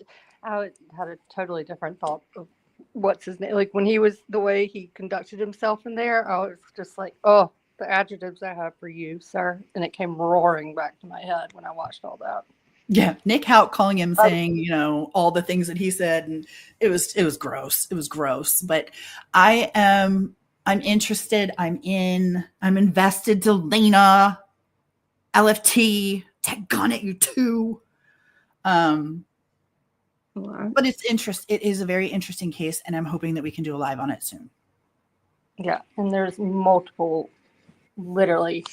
totally different thought of what's his name. Like when he was the way he conducted himself in there, I was just like, oh, the adjectives I have for you, sir. And it came roaring back to my head when I watched all that. Yeah, Nick Hout calling him saying, you know, all the things that he said, and it was gross. It was gross. But I'm interested. I'm invested. Delana, LFT, tag gun at you too. But it is a very interesting case, and I'm hoping that we can do a live on it soon. Yeah, and there's multiple, literally,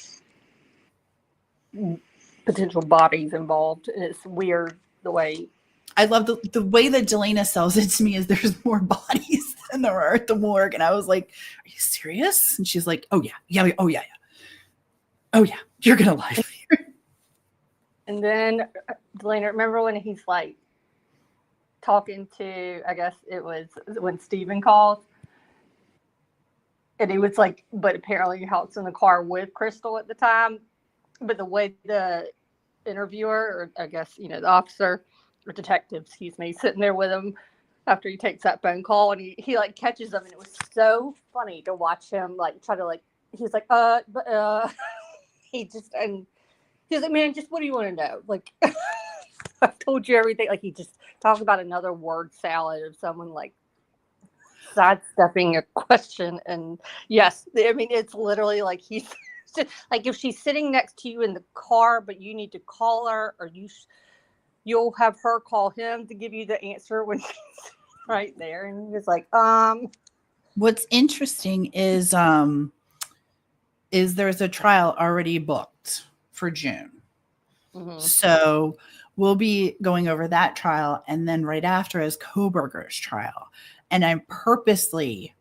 potential bodies involved. It's weird the way. I love the way that Delana sells it to me is there's more bodies than there are at the morgue. And I was like, are you serious? And she's like, oh yeah. Oh yeah. Oh yeah. You're going to lie here. And then Delana, remember when he's like talking to, I guess it was when Steven called, and he was like, but apparently Hout's in the car with Crystal at the time. But the way the interviewer, or I guess, you know, the officer or detective, excuse me, sitting there with him after he takes that phone call, and he like catches them, and it was so funny to watch him like try to like, he's like, he just, and he's like, man, just what do you want to know? Like, I've told you everything. Like, he just talked about another word salad of someone like sidestepping a question. And yes, I mean, it's literally like he's like, if she's sitting next to you in the car, but you need to call her, or you'll have her call him to give you the answer when she's right there. And he was like, What's interesting is there's a trial already booked for June. Mm-hmm. So we'll be going over that trial, and then right after is Koberger's trial. And I'm purposely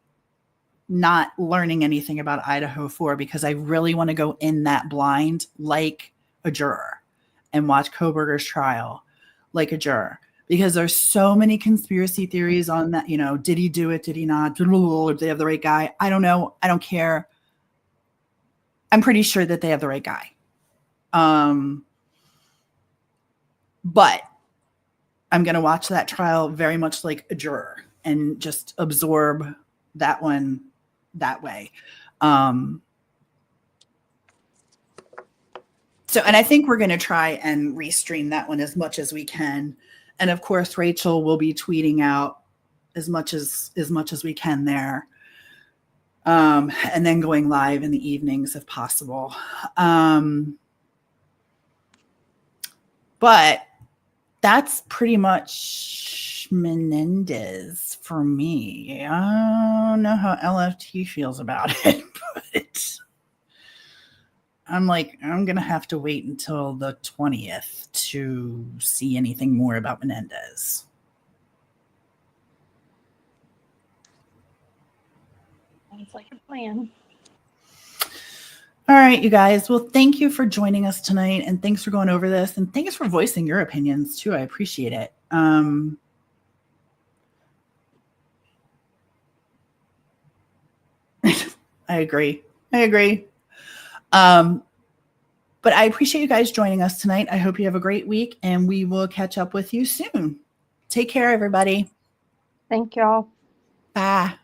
not learning anything about Idaho 4 because I really want to go in that blind like a juror and watch Koberger's trial like a juror, because there's so many conspiracy theories on that. You know, did he do it? Did he not? Did they have the right guy? I don't know. I don't care. I'm pretty sure that they have the right guy. But I'm going to watch that trial very much like a juror and just absorb that one that way. So, and I think we're going to try and restream that one as much as we can. And of course, Rachel will be tweeting out as much as we can there. And then going live in the evenings if possible. But that's pretty much Menendez for me. I don't know how LFT feels about it, but I'm like, I'm going to have to wait until the 20th to see anything more about Menendez. Sounds like a plan. All right, you guys. Well, thank you for joining us tonight, and thanks for going over this, and thanks for voicing your opinions too. I appreciate it. I agree. But I appreciate you guys joining us tonight. I hope you have a great week, and we will catch up with you soon. Take care, everybody. Thank y'all. Bye.